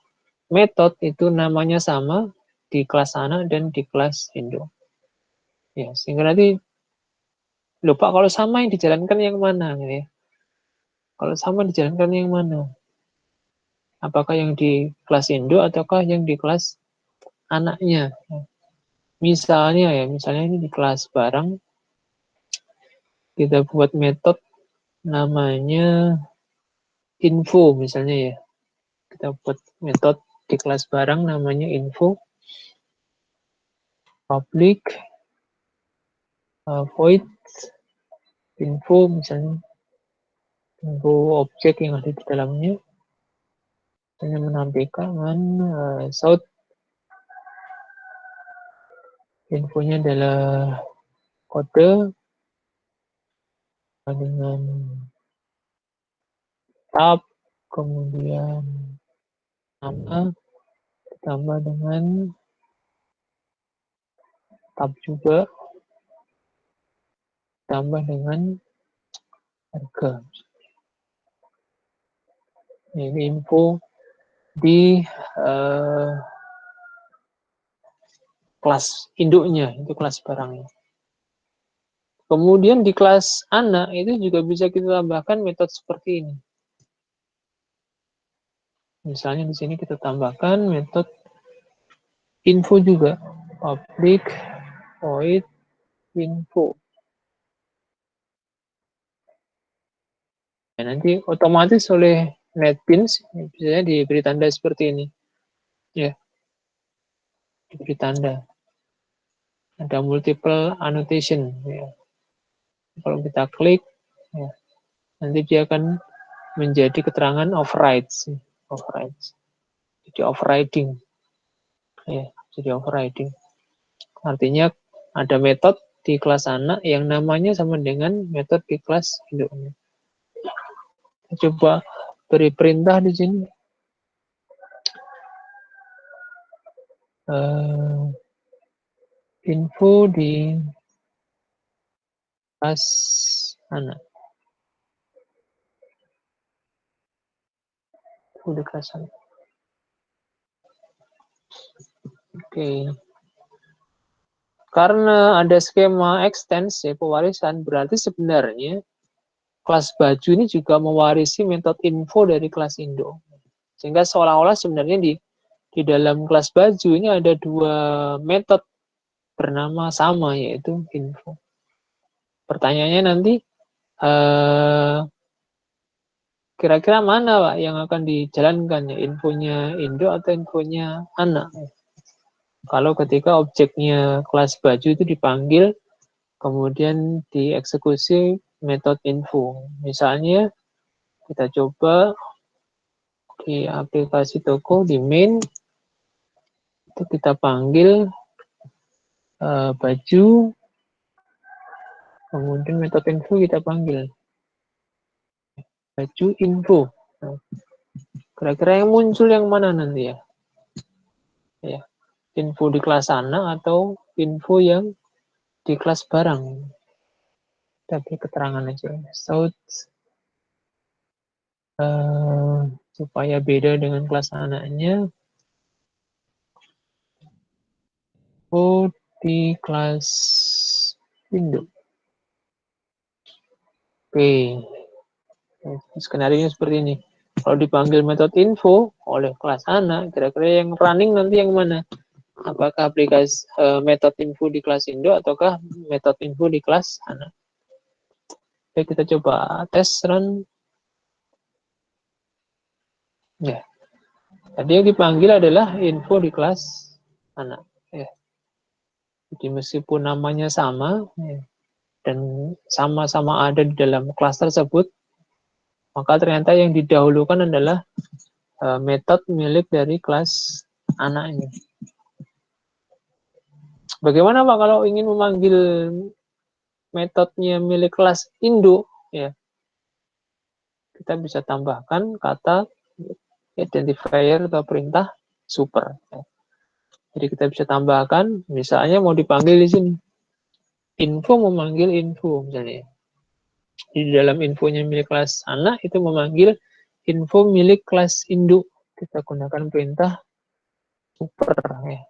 metode itu namanya sama di kelas anak dan di kelas Indo. Ya, sehingga nanti lupa kalau sama yang dijalankan yang mana gitu ya. Kalau sama dijalankan yang mana? Apakah yang di kelas Indo ataukah yang di kelas anaknya? Misalnya ini di kelas bareng kita buat metode namanya info misalnya ya. Kita buat metode di kelas bareng namanya info public void info misalnya info objek yang ada di dalamnya hanya menampilkan south infonya adalah kode dengan tab kemudian nama ditambah dengan tab juga ditambah dengan harga. Ini info di kelas induknya, itu kelas barangnya. Kemudian di kelas anak itu juga bisa kita tambahkan metode seperti ini. Misalnya di sini kita tambahkan metode info juga, public void info. Ya, nanti otomatis oleh NetBeans biasanya diberi tanda seperti ini. Ya, diberi tanda. Ada multiple annotation. Ya. Kalau kita klik, ya, nanti dia akan menjadi keterangan overrides. Overrides. Jadi overriding. Ya, jadi overriding. Artinya ada metode di kelas anak yang namanya sama dengan metode di kelas induknya. Coba beri perintah di sini. Info di kelas anak. Info di kelas anak. Oke. Karena ada skema ekstensi pewarisan, berarti sebenarnya kelas baju ini juga mewarisi metode info dari kelas Indo. Sehingga seolah-olah sebenarnya di dalam kelas baju ini ada dua metode bernama sama, yaitu info. Pertanyaannya nanti, kira-kira mana Pak yang akan dijalankan, ya infonya Indo atau infonya anak? Kalau ketika objeknya kelas baju itu dipanggil, kemudian dieksekusi metode info. Misalnya kita coba di aplikasi toko di main itu kita panggil baju, kemudian metode info kita panggil baju info. Nah, kira-kira yang muncul yang mana nanti ya? Ya, info di kelas sana atau info yang di kelas barang? Tapi keterangan aja. So, supaya beda dengan kelas anaknya, di kelas Indo. Oke, skenario seperti ini. Kalau dipanggil metode info oleh kelas anak, kira-kira yang running nanti yang mana? Apakah aplikasi metode info di kelas Indo ataukah metode info di kelas anak? Oke, kita coba tes run. Ya, tadi yang dipanggil adalah info di kelas anak. Ya. Jadi meskipun namanya sama ya, dan sama-sama ada di dalam kelas tersebut, maka ternyata yang didahulukan adalah metode milik dari kelas anaknya. Bagaimana Pak kalau ingin memanggil metodenya milik kelas induk? Ya, kita bisa tambahkan kata identifier atau perintah super. Ya. Jadi kita bisa tambahkan, misalnya mau dipanggil di sini, info memanggil info misalnya. Di dalam infonya milik kelas anak itu memanggil info milik kelas induk. Kita gunakan perintah super ya.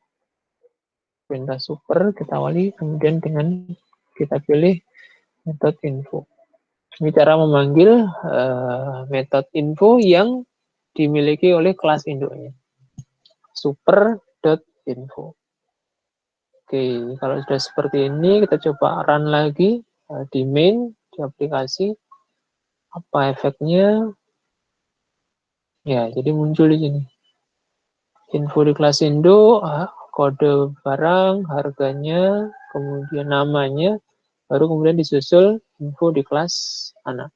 Perintah super kita awali kemudian dengan kita pilih metode info. Ini cara memanggil metode info yang dimiliki oleh kelas induknya. Super.info. Oke, kalau sudah seperti ini kita coba run lagi di main di aplikasi. Apa efeknya? Ya, jadi muncul di sini. Info di kelas induk, kode barang, harganya, kemudian namanya, baru kemudian disusul info di kelas anak.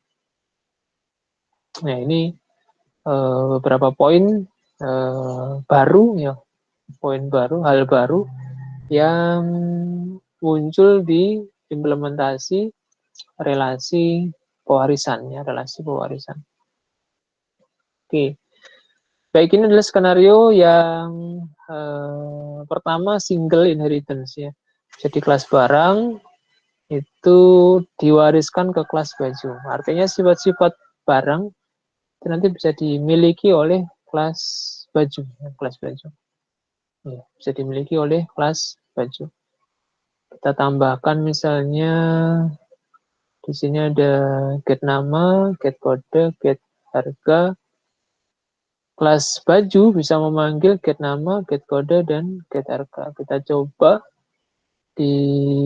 Nah, ini beberapa poin baru ya, poin baru, hal baru yang muncul di implementasi relasi pewarisan ya, relasi pewarisan. Oke. Baik, ini adalah skenario yang pertama single inheritance ya. Jadi kelas barang itu diwariskan ke kelas baju. Artinya sifat-sifat barang itu nanti bisa dimiliki oleh kelas baju, ya, kelas baju. Ya, bisa dimiliki oleh kelas baju. Kita tambahkan misalnya di sini ada get nama, get kode, get harga. Kelas baju bisa memanggil get nama, get kode, dan get harga. Kita coba di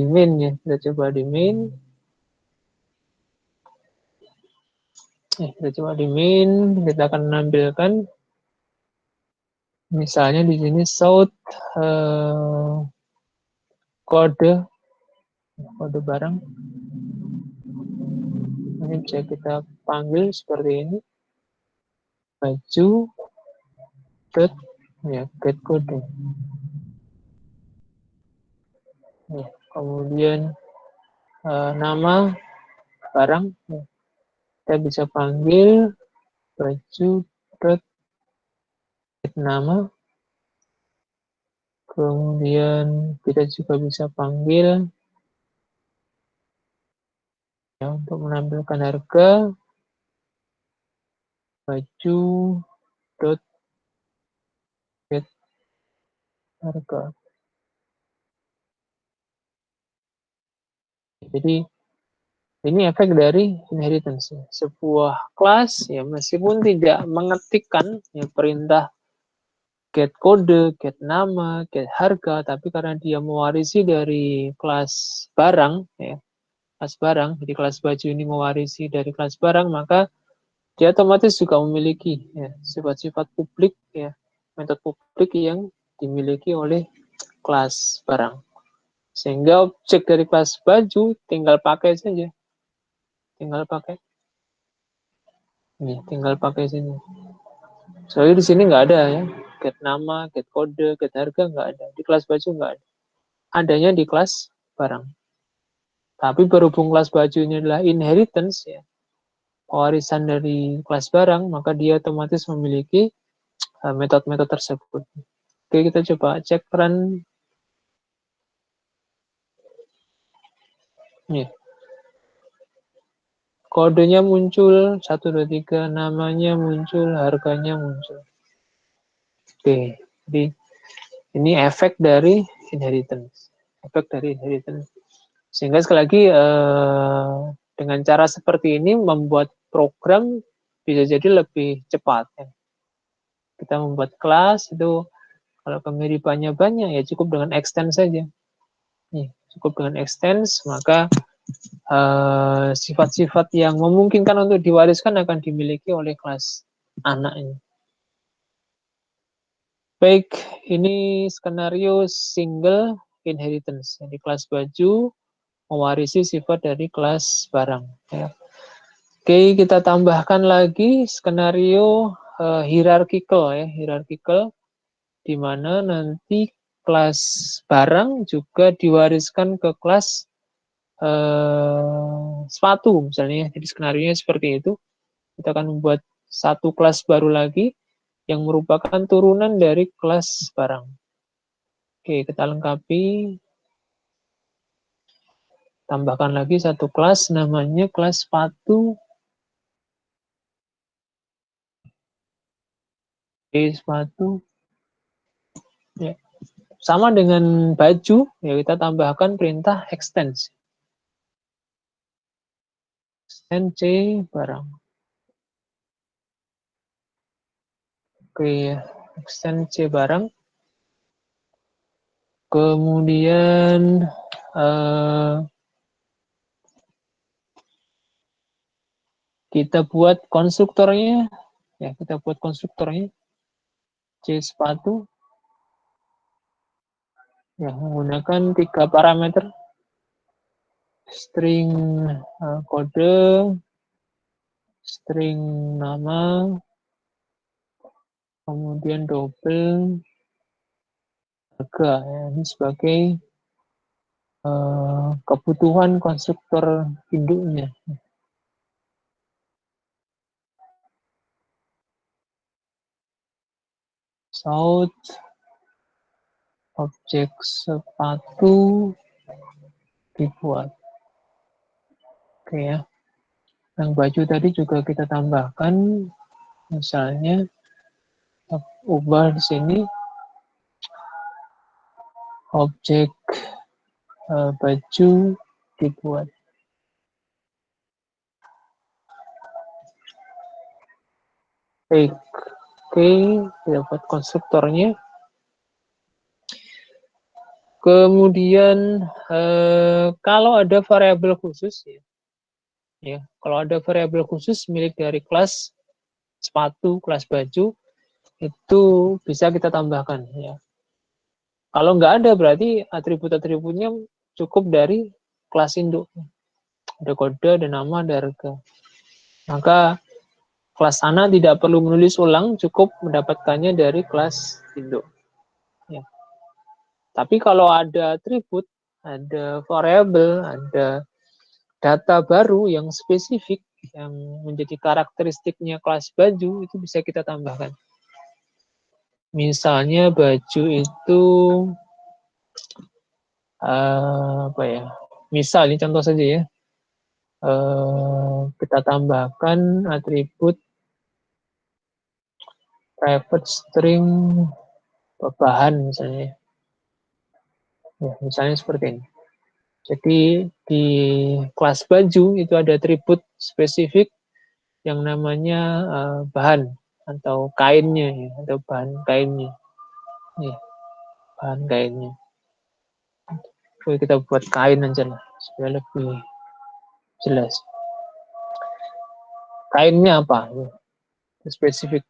main ya, kita coba di main. Kita coba di main, kita akan menampilkan misalnya di sini shout kode barang. Ini bisa kita panggil seperti ini. Baju dot ya get kode. Ya, kemudian nama barang ya, kita bisa panggil baju dot get nama. Kemudian kita juga bisa panggil ya, untuk menampilkan harga baju dot get harga. Jadi ini efek dari inheritance. Sebuah kelas ya meskipun tidak mengetikkan ya, perintah get kode, get nama, get harga, tapi karena dia mewarisi dari kelas barang ya, kelas barang, jadi kelas baju ini mewarisi dari kelas barang, maka dia otomatis juga memiliki ya, sifat-sifat publik ya, metode publik yang dimiliki oleh kelas barang. Sehingga objek dari kelas baju tinggal pakai saja. Tinggal pakai. Nih, tinggal pakai sini. Soalnya di sini nggak ada ya. Get nama, get kode, get harga nggak ada. Di kelas baju nggak ada. Adanya di kelas barang. Tapi berhubung kelas baju ini adalah inheritance ya, warisan dari kelas barang, maka dia otomatis memiliki metode-metode tersebut. Oke, kita coba cek run. Nih. Kodenya muncul, 1, 2, 3, namanya muncul, harganya muncul. Oke, jadi ini efek dari inheritance. Efek dari inheritance. Sehingga sekali lagi dengan cara seperti ini membuat program bisa jadi lebih cepat. Ya. Kita membuat kelas itu kalau kemiripannya banyak ya cukup dengan extend saja. Nih, cukup dengan extend maka sifat-sifat yang memungkinkan untuk diwariskan akan dimiliki oleh kelas anak ini. Baik, ini skenario single inheritance. Jadi kelas baju mewarisi sifat dari kelas barang. Ya. Oke, kita tambahkan lagi skenario hierarchical ya, hierarchical di mana nanti kelas barang juga diwariskan ke kelas sepatu misalnya. Jadi skenario seperti itu. Kita akan membuat satu kelas baru lagi yang merupakan turunan dari kelas barang. Oke, kita lengkapi. Tambahkan lagi satu kelas, namanya kelas sepatu. Oke, sepatu. Ya. Sama dengan baju, ya kita tambahkan perintah extend. Extend C barang. Oke, extend C barang. Kemudian kita buat konstruktornya, ya kita buat konstruktornya C sepatu, ya menggunakan 3 parameter, string kode, string nama, kemudian double harga, ya, ini sebagai kebutuhan konstruktor induknya. South objek sepatu dibuat. Oke ya. Yang baju tadi juga kita tambahkan, misalnya ubah di sini objek baju dibuat. Oke, kita buat konstruktornya. Kemudian kalau ada variabel khusus ya, kalau ada variabel khusus milik dari kelas sepatu, kelas baju, itu bisa kita tambahkan ya. Kalau nggak ada berarti atribut-atributnya cukup dari kelas induk. Ada kode, ada nama, ada harga. Maka kelas anak tidak perlu menulis ulang, cukup mendapatkannya dari kelas induk. Ya. Tapi kalau ada atribut, ada variabel, ada data baru yang spesifik, yang menjadi karakteristiknya kelas baju, itu bisa kita tambahkan. Misalnya baju itu apa ya? Misal ini contoh saja ya. Kita tambahkan atribut private string bahan misalnya. Ya, misalnya seperti ini. Jadi di kelas baju itu ada atribut spesifik yang namanya bahan atau kainnya ya, atau bahan kainnya. Ya, bahan kainnya. Oke, kita buat kain aja lah supaya lebih jelas. Kainnya apa? Spesifik.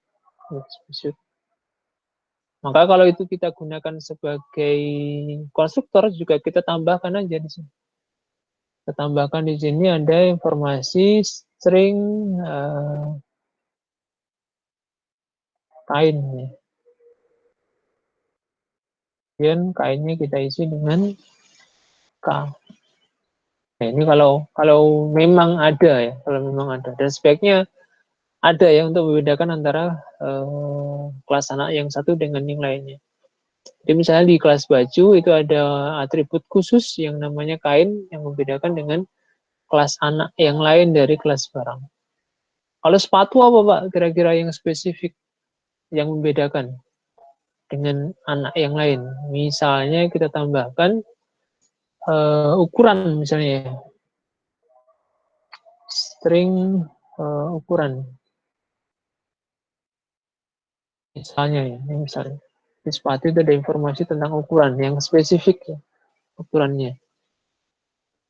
Spesifik. Maka kalau itu kita gunakan sebagai konstruktor juga kita tambahkan aja di sini. Kita tambahkan di sini ada informasi string kain. Kemudian kainnya kita isi dengan K. Nah, ini kalau memang ada ya, kalau memang ada. Dan speknya ada ya untuk membedakan antara kelas anak yang satu dengan yang lainnya. Jadi misalnya di kelas baju itu ada atribut khusus yang namanya kain yang membedakan dengan kelas anak yang lain dari kelas barang. Kalau sepatu apa Pak kira-kira yang spesifik yang membedakan dengan anak yang lain? Misalnya kita tambahkan ukuran misalnya string ukuran misalnya ya, misalnya di sepatu itu ada informasi tentang ukuran yang spesifik ya, ukurannya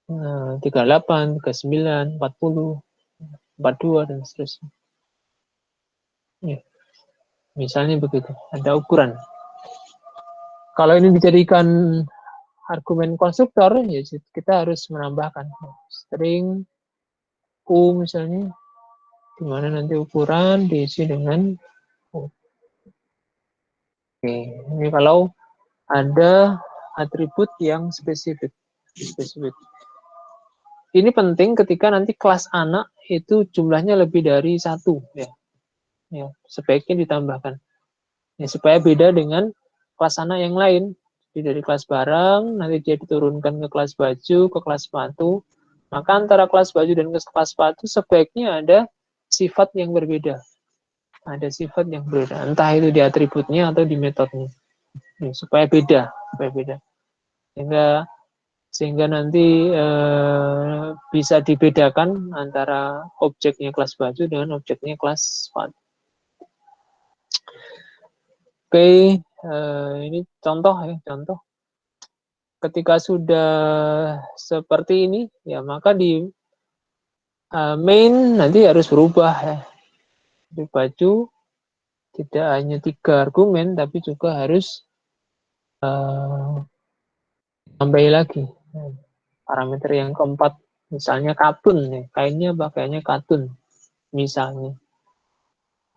38, 39, 40, 42 dan seterusnya. Ya, misalnya begitu, ada ukuran. Kalau ini dijadikan argumen konstruktor, ya kita harus menambahkan string U misalnya, di mana nanti ukuran diisi dengan U. Oke, ini kalau ada atribut yang spesifik. Ini penting ketika nanti kelas anak itu jumlahnya lebih dari 1, ya. Ya, sebaiknya ditambahkan. Ya, supaya beda dengan kelas anak yang lain. Jadi dari kelas barang, nanti dia diturunkan ke kelas baju, ke kelas sepatu. Maka antara kelas baju dan kelas sepatu sebaiknya ada sifat yang berbeda. Ada sifat yang berbeda. Entah itu di atributnya atau di metodenya. Ya, supaya beda. Sehingga nanti bisa dibedakan antara objeknya kelas baju dengan objeknya kelas sepatu. Oke, ini contoh ya, contoh. Ketika sudah seperti ini, ya maka di main nanti harus berubah ya. Di baju tidak hanya 3 argumen, tapi juga harus tambahi lagi parameter yang keempat, misalnya katun ya, kainnya pakainya katun misalnya.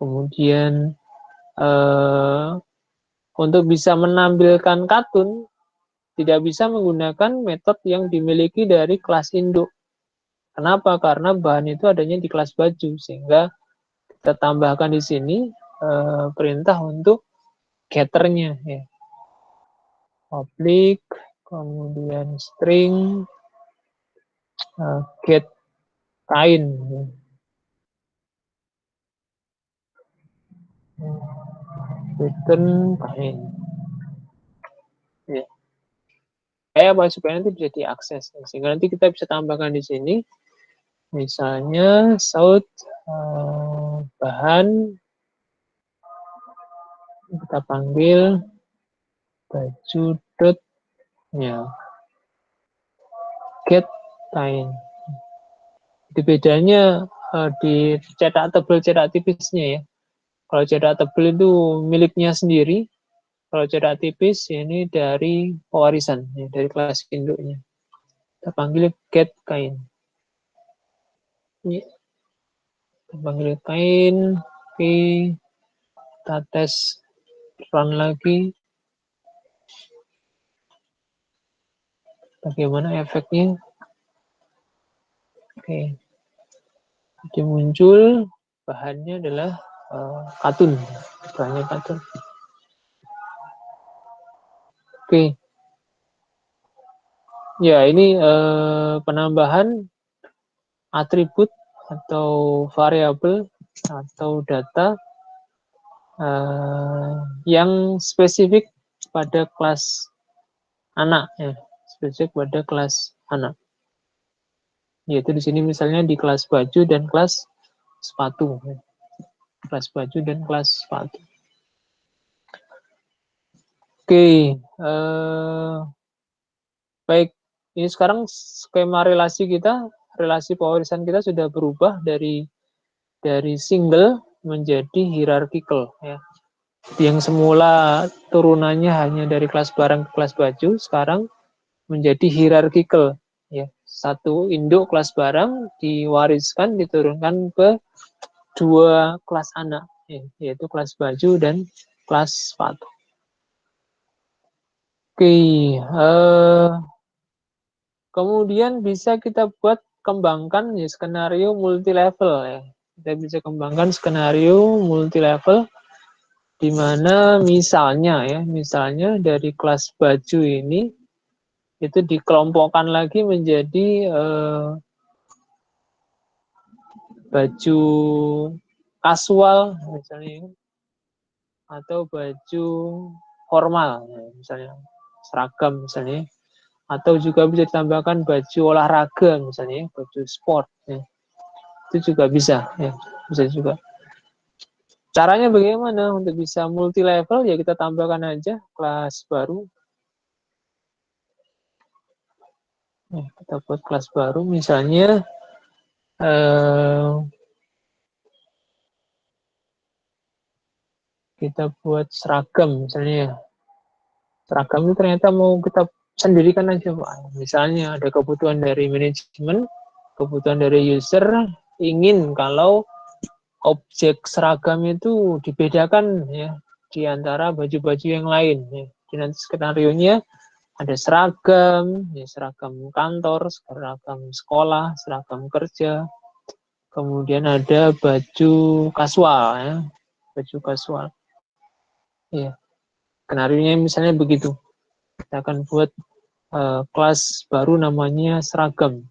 Kemudian untuk bisa menampilkan katun tidak bisa menggunakan metode yang dimiliki dari kelas induk. Kenapa? Karena bahan itu adanya di kelas baju, sehingga kita tambahkan di sini perintah untuk getternya ya. Public, kemudian string, get kain. Return kain. Ya. Supaya nanti bisa diakses. Sehingga nanti kita bisa tambahkan di sini. Misalnya south bahan kita panggil baju dot ya get kain. Itu bedanya di cetak tebal cetak tipisnya ya. Kalau cetak tebal itu miliknya sendiri, kalau cetak tipis ini dari pewarisan ya, dari kelas induknya. Kita panggil get kain. Ya. Kita panggil kain, oke. Kita tes run lagi. Bagaimana efeknya? Oke. Jadi muncul bahannya adalah katun. Bahannya katun. Oke. Ya, ini penambahan atribut atau variabel atau data yang spesifik pada kelas anak ya, spesifik pada kelas anak. Yaitu di sini misalnya di kelas baju dan kelas sepatu. Ya. Kelas baju dan kelas sepatu. Oke, baik. Ini sekarang skema relasi kita, relasi pewarisan kita sudah berubah dari single menjadi hierarchical ya. Yang semula turunannya hanya dari kelas barang ke kelas baju, sekarang menjadi hierarchical ya. Satu induk kelas barang diwariskan, diturunkan ke 2 kelas anak ya, yaitu kelas baju dan kelas sepatu. Oke, kemudian bisa kita buat kembangkan ya skenario multi level ya. Kita bisa kembangkan skenario multi level di mana misalnya dari kelas baju ini itu dikelompokkan lagi menjadi baju kasual misalnya, atau baju formal misalnya seragam misalnya, atau juga bisa ditambahkan baju olahraga misalnya, baju sport ya. Itu juga bisa ya, bisa juga. Caranya bagaimana untuk bisa multi level ya, kita tambahkan aja kelas baru. Nah, kita buat kelas baru misalnya kita buat seragam misalnya ya. Seragam itu ternyata mau kita sendirikan aja Pak. Misalnya ada kebutuhan dari manajemen, kebutuhan dari user, ingin kalau objek seragam itu dibedakan ya di antara baju-baju yang lain ya. Jadi nanti skenario-nya ada seragam, ya, seragam kantor, seragam sekolah, seragam kerja, kemudian ada baju kasual, ya, baju kasual. Ya, skenario-nya misalnya begitu. Kita akan buat kelas baru namanya seragam.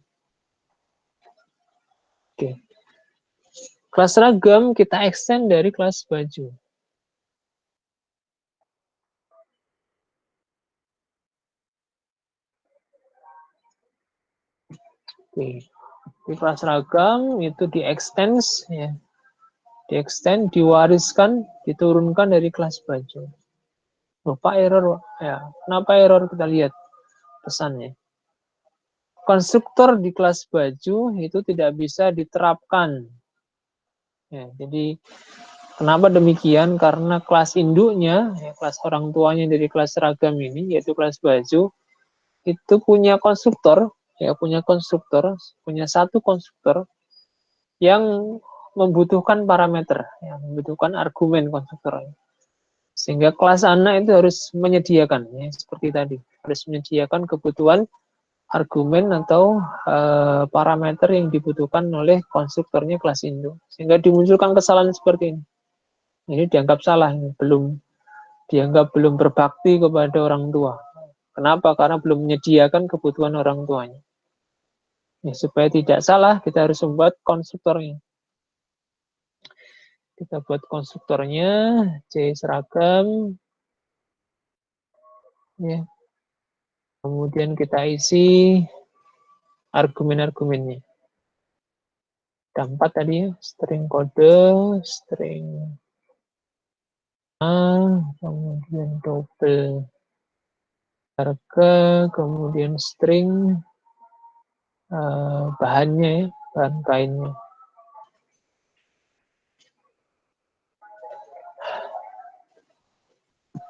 Oke. Kelas seragam kita extend dari kelas baju. Oke. Di kelas seragam itu di-extend, ya. Di-extend, diwariskan, diturunkan dari kelas baju. Lupa error, ya. Kenapa error? Kita lihat pesannya. Konstruktor di kelas baju itu tidak bisa diterapkan. Ya, jadi kenapa demikian? Karena kelas induknya, ya, kelas orang tuanya dari kelas seragam ini, yaitu kelas baju, itu punya konstruktor, ya, punya satu konstruktor yang membutuhkan parameter, yang membutuhkan argumen konstruktor. Sehingga kelas anak itu harus menyediakan, ya, seperti tadi, harus menyediakan kebutuhan argumen atau parameter yang dibutuhkan oleh konstruktornya kelas induk. Sehingga dimunculkan kesalahan seperti ini. Ini dianggap salah, dianggap belum berbakti kepada orang tua. Kenapa? Karena belum menyediakan kebutuhan orang tuanya. Ya, supaya tidak salah, kita harus membuat konstruktornya. Kita buat konstruktornya, C seragam, ya. Kemudian kita isi argumen-argumennya. Ada 4 tadi ya, string kode, string A, kemudian double harga, kemudian string bahannya ya, bahan kainnya.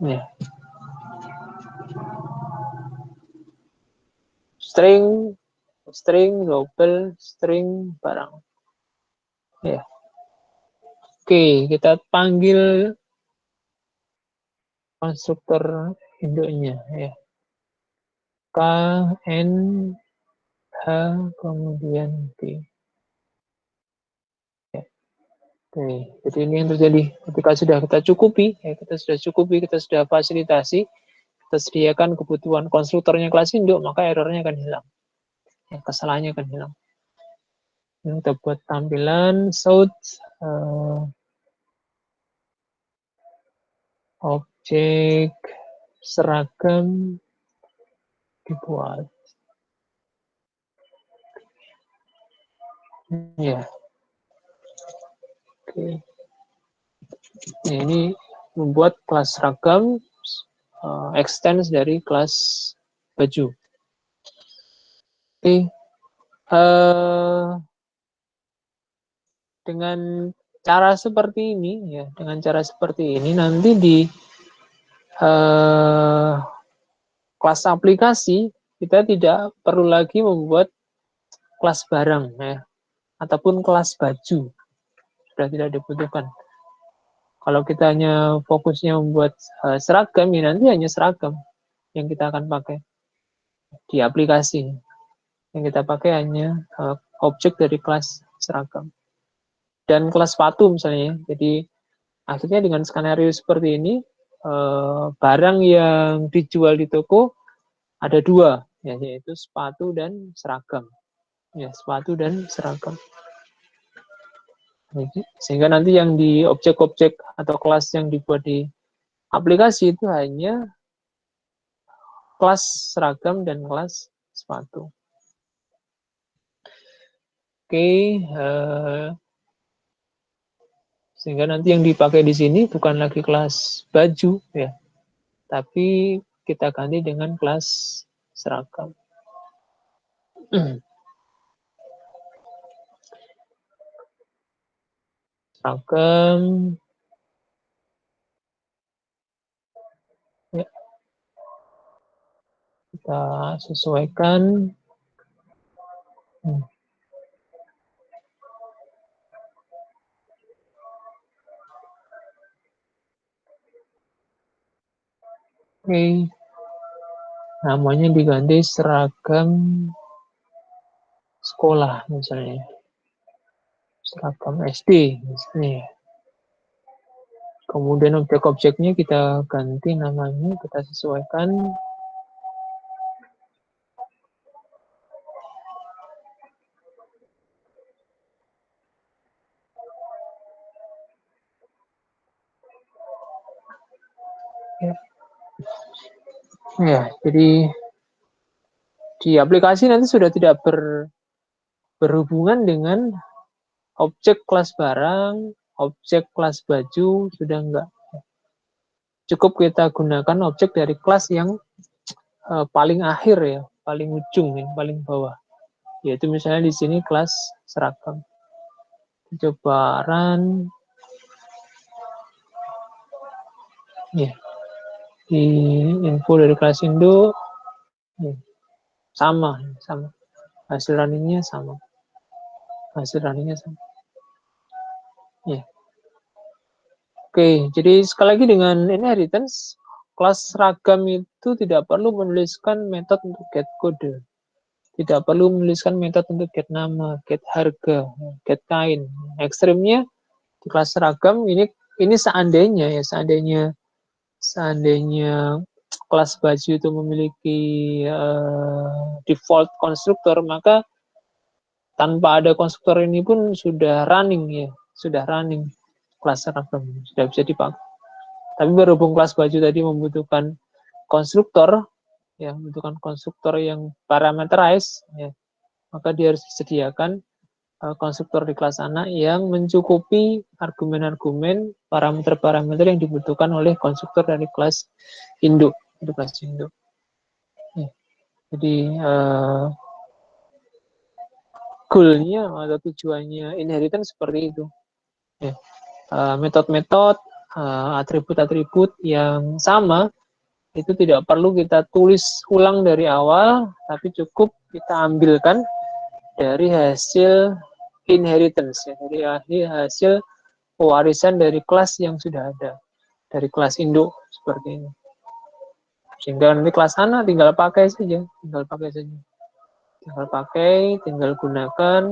Ya. String, double, string barang. Ya. Oke, kita panggil konstruktor induknya ya. K, N, H, kemudian T. Ya. Oke, jadi ini yang terjadi ketika sudah kita cukupi, ya, kita sudah fasilitasi, kita sediakan kebutuhan konstruktornya kelas induk, maka errornya akan hilang. Ya, kesalahannya akan hilang. Ini kita buat tampilan shoot objek seragam dibuat. Ya, oke. Nah, ini membuat kelas seragam extend dari kelas baju. Oke, dengan cara seperti ini, ya, dengan cara seperti ini nanti di kelas aplikasi kita tidak perlu lagi membuat kelas barang, ya, ataupun kelas baju, sudah tidak dibutuhkan. Kalau kita hanya fokusnya membuat seragam, ya nanti hanya seragam yang kita akan pakai di aplikasi. Yang kita pakai hanya objek dari kelas seragam. Dan kelas sepatu misalnya. Jadi akhirnya dengan skenario seperti ini, barang yang dijual di toko ada 2, ya, yaitu sepatu dan seragam. Ya, sepatu dan seragam. Sehingga nanti yang di objek-objek atau kelas yang dibuat di aplikasi itu hanya kelas seragam dan kelas sepatu. Oke, sehingga nanti yang dipakai di sini bukan lagi kelas baju, ya, tapi kita ganti dengan kelas seragam. Seragam, ya, kita sesuaikan. namanya diganti seragam sekolah misalnya, seragam SD misalnya. Kemudian objek-objeknya kita ganti namanya, kita sesuaikan. Ya, jadi di aplikasi nanti sudah tidak berhubungan dengan objek kelas barang, objek kelas baju, sudah enggak. Cukup kita gunakan objek dari kelas yang paling akhir ya, paling ujung, yang paling bawah. Yaitu misalnya di sini kelas seragam. Coba run. Ya, di info dari kelas induk. Ya, sama. Hasil runningnya sama. Ya. Oke, jadi sekali lagi dengan inheritance, kelas seragam itu tidak perlu menuliskan metode untuk get kode. Tidak perlu menuliskan metode untuk get nama, get harga, get kain. Ekstrimnya di kelas seragam ini seandainya kelas baju itu memiliki default konstruktor, maka tanpa ada konstruktor ini pun sudah running kelas seragam, sudah bisa dipakai. Tapi berhubung kelas baju tadi membutuhkan konstruktor, membutuhkan konstruktor yang parameterized, maka dia harus disediakan konstruktor di kelas anak yang mencukupi argumen-argumen parameter-parameter yang dibutuhkan oleh konstruktor dari kelas induk. Ya, jadi goal-nya atau tujuannya inheritance seperti itu. Ya. Metode-metode, atribut-atribut yang sama itu tidak perlu kita tulis ulang dari awal, tapi cukup kita ambilkan dari hasil inheritance, dari hasil pewarisan dari kelas yang sudah ada, dari kelas induk seperti ini. Sehingga nanti kelas anak tinggal pakai, tinggal gunakan,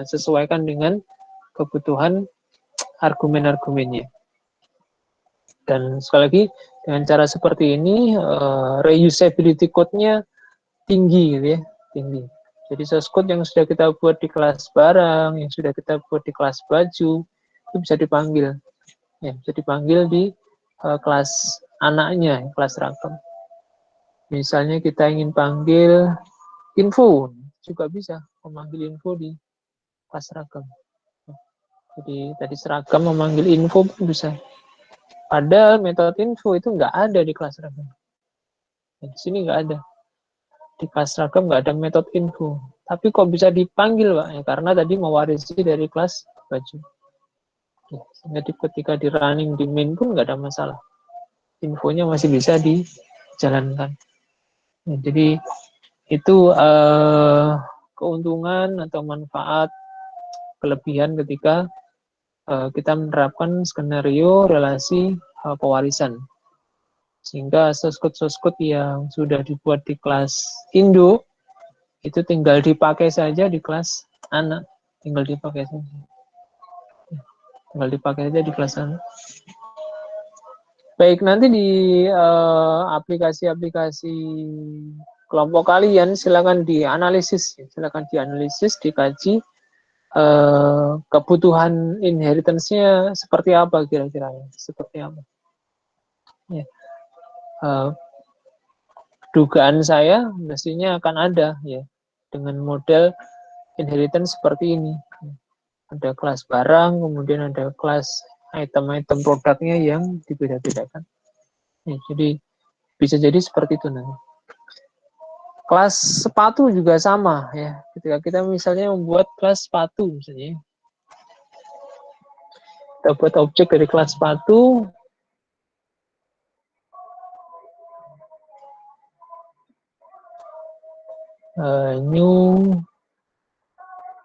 sesuaikan dengan kebutuhan argumen-argumennya. Dan sekali lagi dengan cara seperti ini reusability code-nya tinggi gitu ya, tinggi. Jadi source code yang sudah kita buat di kelas barang, yang sudah kita buat di kelas baju, itu bisa dipanggil. Ya, bisa dipanggil di kelas anaknya, kelas seragam. Misalnya kita ingin panggil info, juga bisa memanggil info di kelas seragam. Jadi tadi seragam memanggil info pun bisa. Padahal metode info itu nggak ada di kelas seragam. Di sini nggak ada. Di kelas seragam nggak ada metode info. Tapi kok bisa dipanggil, Pak? Ya, karena tadi mewarisi dari kelas baju. Ya, sehingga ketika di running di main pun nggak ada masalah. Infonya masih bisa dijalankan. Ya, jadi itu keuntungan atau manfaat kelebihan ketika kita menerapkan skenario relasi pewarisan. Sehingga source code yang sudah dibuat di kelas induk itu tinggal dipakai saja di kelas anak, tinggal dipakai saja di kelas anak. Baik, nanti di aplikasi-aplikasi kelompok kalian silakan dianalisis, dikaji kebutuhan inheritance-nya seperti apa kira-kira, seperti apa. Ya. Dugaan saya mestinya akan ada ya dengan model inheritance seperti ini. Ada kelas barang, kemudian ada kelas item-item produknya yang dibeda-bedakan. Ya, jadi bisa jadi seperti itu nanti. Kelas sepatu juga sama ya. Ketika kita misalnya membuat kelas sepatu misalnya, kita buat objek dari kelas sepatu, new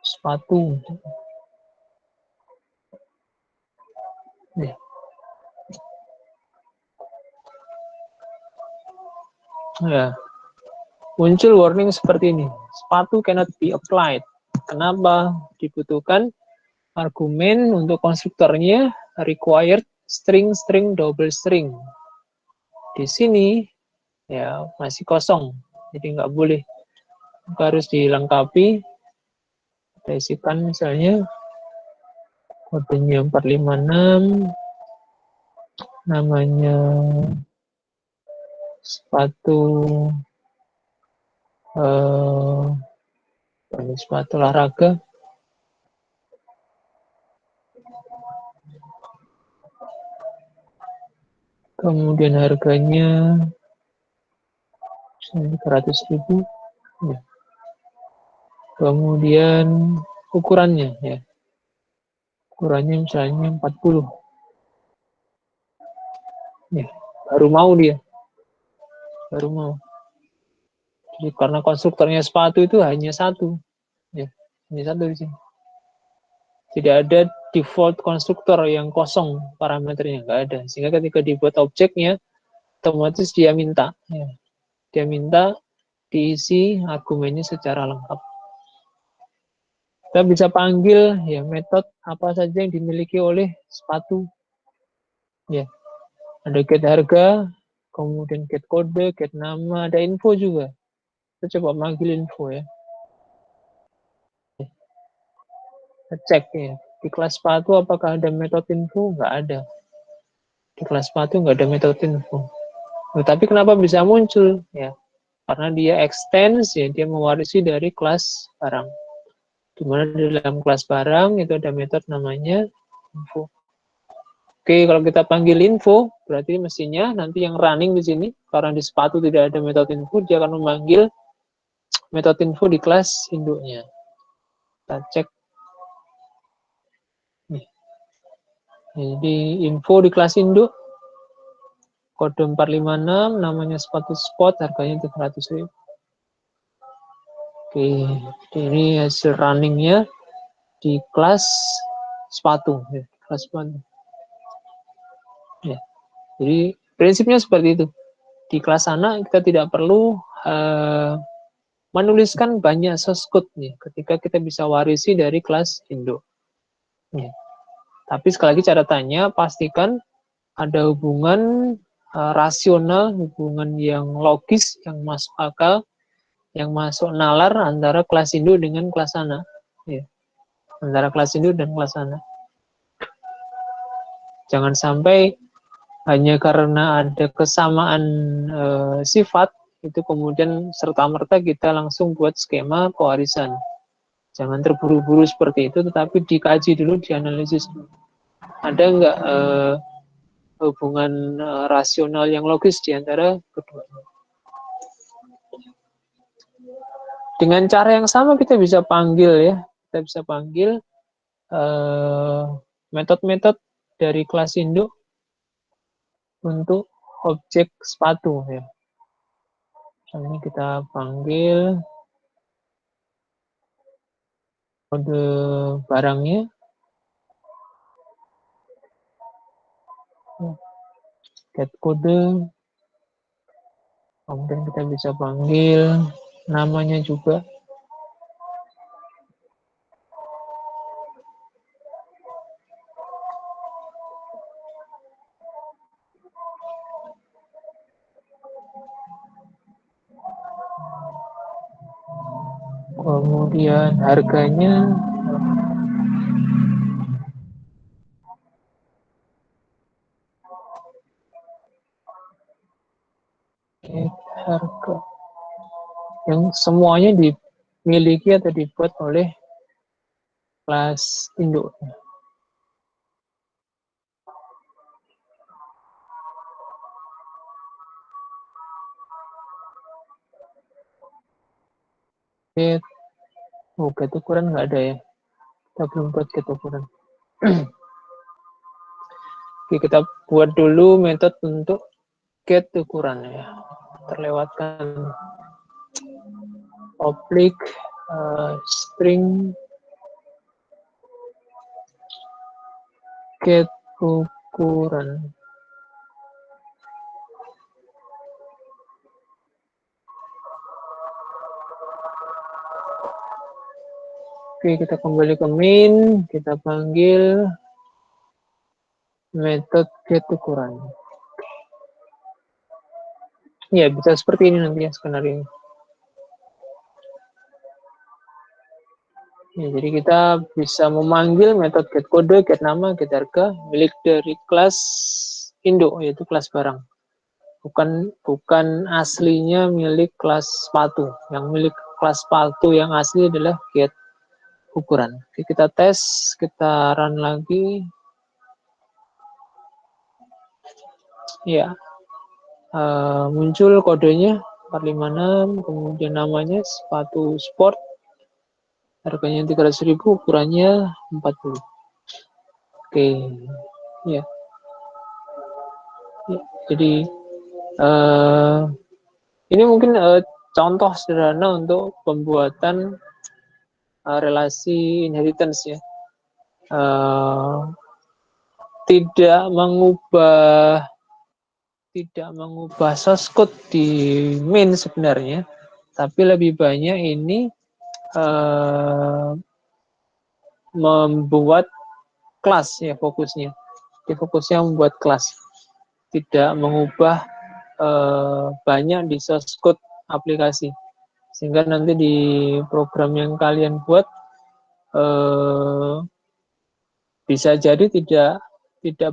sepatu. Nih. Ya, muncul warning seperti ini. Sepatu cannot be applied. Kenapa? Dibutuhkan argumen untuk konstruktornya required string double string. Di sini ya masih kosong, jadi nggak boleh. Harus dilengkapi. Kita isikan misalnya kodenya 456, namanya sepatu sepatu olahraga, kemudian harganya 300.000, ya. Kemudian ukurannya ya, ukurannya misalnya 40, ya baru mau dia, baru mau. Jadi karena konstruktornya sepatu itu hanya satu, ya hanya satu di sini. Tidak ada default konstruktor yang kosong parameternya, nggak ada. Sehingga ketika dibuat objeknya, otomatis dia minta, ya. Dia minta diisi argumennya secara lengkap. Kita bisa panggil ya metode apa saja yang dimiliki oleh sepatu. Ya, ada get harga, kemudian get kode, get nama, ada info juga. Kita coba panggil info ya. Kita cek ya. Di kelas sepatu apakah ada metode info? Nggak ada. Di kelas sepatu nggak ada metode info. Nah, tapi kenapa bisa muncul? Ya, karena dia extends, ya dia mewarisi dari kelas barang. Dimana di dalam kelas barang itu ada metode namanya info. Oke, kalau kita panggil info, berarti mestinya nanti yang running di sini, karena di sepatu tidak ada metode info, dia akan memanggil metode info di kelas induknya. Kita cek. Nih. Jadi info di kelas induk, kode 456, namanya sepatu sport, harganya 300.000. Oke, ini hasil runningnya di kelas sepatu. Ya, kelas sepatu. Ya. Jadi prinsipnya seperti itu. Di kelas sana kita tidak perlu menuliskan banyak source code nih, ketika kita bisa warisi dari kelas induk. Ya. Tapi sekali lagi catatannya, pastikan ada hubungan rasional, hubungan yang logis, yang masuk akal, yang masuk nalar antara kelas induk dengan kelas sana. Ya. Antara kelas induk dan kelas sana. Jangan sampai hanya karena ada kesamaan sifat, itu kemudian serta-merta kita langsung buat skema pewarisan. Jangan terburu-buru seperti itu, tetapi dikaji dulu, dianalisis dulu. Ada nggak hubungan rasional yang logis di antara keduanya. Dengan cara yang sama kita bisa panggil ya, kita bisa panggil metode-metode dari kelas induk untuk objek sepatu ya. Misalnya kita panggil kode barangnya, get kode, kemudian kita bisa panggil namanya juga. Kemudian harganya, harga yang semuanya dimiliki atau dibuat oleh kelas induk. Get, get ukuran nggak ada ya, kita belum buat get ukuran. Oke, kita buat dulu metode untuk get ukuran ya, terlewatkan public string get ukuran. Oke, kita kembali ke main, kita panggil metode get ukuran. Ya, bisa seperti ini nanti ya skenario. Ya, jadi kita bisa memanggil metode get kode, get nama, get harga milik dari kelas induk, yaitu kelas barang. Bukan aslinya milik kelas sepatu. Yang milik kelas sepatu yang asli adalah get ukuran. Oke, kita tes, kita run lagi. Ya, muncul kodenya 456, kemudian namanya sepatu sport, harganya 300.000, ukurannya 40. Oke, ya, ya. Jadi ini mungkin contoh sederhana untuk pembuatan relasi inheritance ya. Tidak mengubah source code di main sebenarnya, tapi lebih banyak ini membuat kelas ya fokusnya. Di fokusnya membuat kelas, tidak mengubah banyak di source code aplikasi, sehingga nanti di program yang kalian buat bisa jadi tidak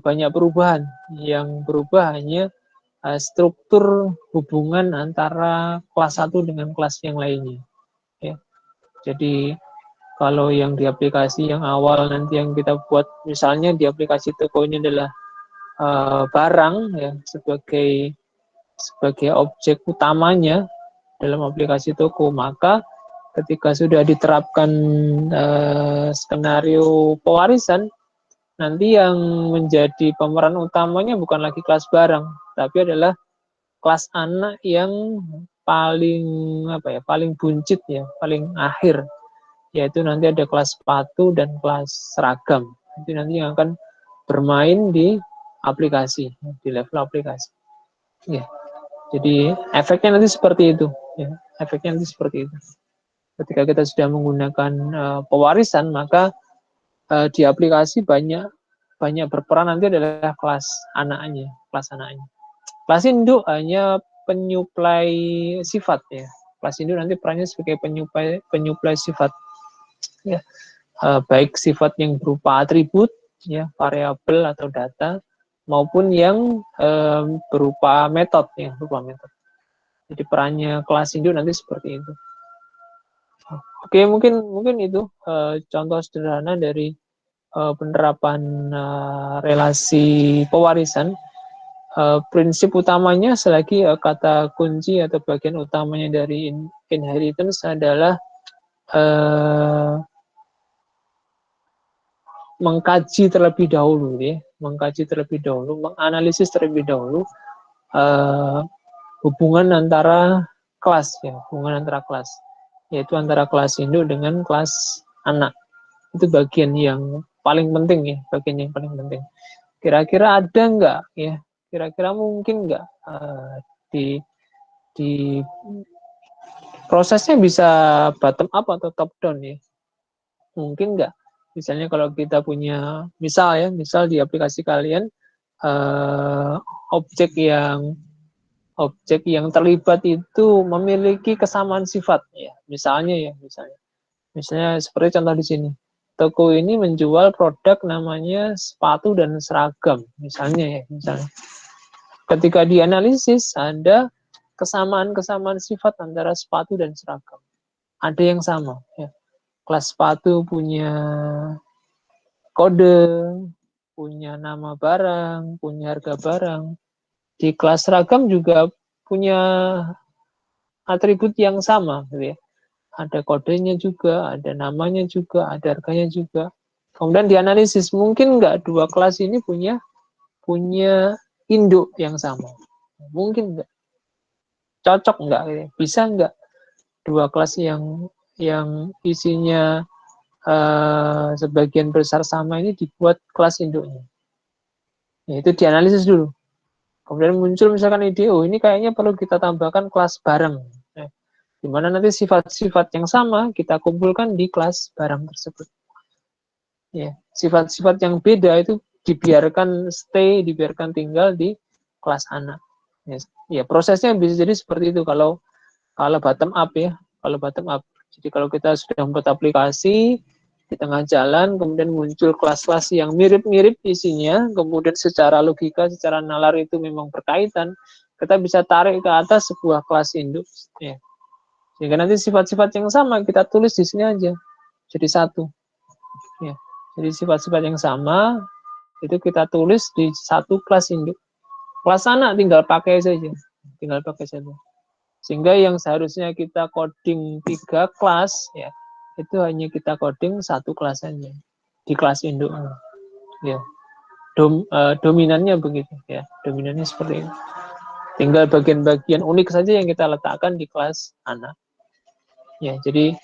banyak perubahan. Yang berubah hanya struktur hubungan antara kelas satu dengan kelas yang lainnya. Ya. Jadi kalau yang di aplikasi yang awal nanti yang kita buat, misalnya di aplikasi toko ini adalah barang ya sebagai objek utamanya dalam aplikasi toko, maka ketika sudah diterapkan skenario pewarisan, nanti yang menjadi pemeran utamanya bukan lagi kelas barang, tapi adalah kelas anak yang paling paling buncit ya, paling akhir, yaitu nanti ada kelas sepatu dan kelas seragam. Itu nanti yang akan bermain di aplikasi, di level aplikasi. Ya, jadi efeknya nanti seperti itu. Ya, efeknya nanti seperti itu. Ketika kita sudah menggunakan pewarisan, maka di aplikasi banyak berperan nanti adalah kelas anaknya. Kelas induk hanya penyuplai sifat ya. Kelas induk nanti perannya sebagai penyuplai sifat ya. Baik sifat yang berupa atribut ya, variabel atau data, maupun yang berupa metode ya, Jadi perannya kelas induk nanti seperti itu. Oke, mungkin itu contoh sederhana dari penerapan relasi pewarisan. Prinsip utamanya selagi kata kunci atau bagian utamanya dari inheritance adalah mengkaji terlebih dahulu ya, menganalisis terlebih dahulu hubungan antara kelas ya, yaitu antara kelas induk dengan kelas anak. Itu bagian yang paling penting ya, Kira-kira ada nggak ya? Kira-kira mungkin nggak di prosesnya bisa bottom up atau top down ya? Mungkin nggak? Misalnya kalau kita punya misal di aplikasi kalian objek yang terlibat itu memiliki kesamaan sifat ya. Misalnya seperti contoh di sini. Toko ini menjual produk namanya sepatu dan seragam, misalnya. Ketika dianalisis ada kesamaan sifat antara sepatu dan seragam. Ada yang sama ya. Kelas sepatu punya kode, punya nama barang, punya harga barang. Di kelas seragam juga punya atribut yang sama gitu ya. Ada kodenya juga, ada namanya juga, ada harganya juga. Kemudian dianalisis, mungkin nggak dua kelas ini punya induk yang sama? Mungkin nggak? Cocok nggak? Bisa nggak dua kelas yang isinya sebagian besar sama ini dibuat kelas induknya? Ya, itu dianalisis dulu. Kemudian muncul misalkan ide, oh ini kayaknya perlu kita tambahkan kelas bareng. di mana nanti sifat-sifat yang sama kita kumpulkan di kelas barang tersebut. Ya, sifat-sifat yang beda itu dibiarkan stay, dibiarkan tinggal di kelas anak. Ya, prosesnya bisa jadi seperti itu kalau bottom up ya, kalau bottom up. Jadi kalau kita sudah membuat aplikasi di tengah jalan, kemudian muncul kelas-kelas yang mirip-mirip isinya, kemudian secara logika, secara nalar itu memang berkaitan, kita bisa tarik ke atas sebuah kelas induk. Ya. Sehingga nanti sifat-sifat yang sama kita tulis di sini aja, jadi satu. Ya. Jadi sifat-sifat yang sama itu kita tulis di satu kelas induk. Kelas anak tinggal pakai saja, tinggal pakai saja. Sehingga yang seharusnya kita coding 3 kelas, ya itu hanya kita coding satu kelas saja di kelas induk. Ya, dominannya begitu, ya, dominannya seperti itu. Tinggal bagian-bagian unik saja yang kita letakkan di kelas anak. Ya, jadi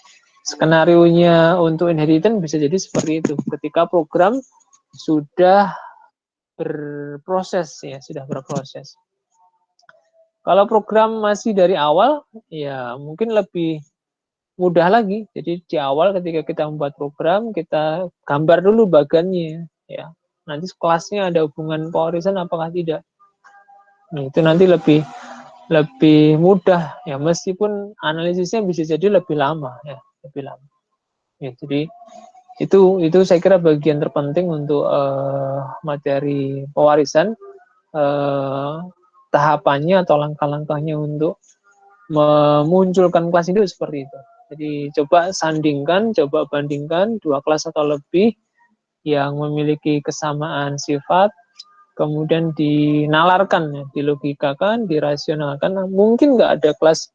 skenario-nya untuk inheritance bisa jadi seperti itu. Ketika program sudah berproses, ya, sudah berproses. Kalau program masih dari awal, ya mungkin lebih mudah lagi. Jadi di awal ketika kita membuat program, kita gambar dulu bagannya, ya. Nanti kelasnya ada hubungan pewarisan apakah tidak. Nah, itu nanti lebih mudah ya, meskipun analisisnya bisa jadi lebih lama ya, lebih lama. Ya, jadi itu saya kira bagian terpenting untuk materi pewarisan, tahapannya atau langkah-langkahnya untuk memunculkan kelas induk seperti itu. Jadi coba sandingkan, coba bandingkan 2 kelas atau lebih yang memiliki kesamaan sifat, kemudian dinalarkan, ya, dilogikakan, dirasionalkan. Nah, mungkin nggak ada kelas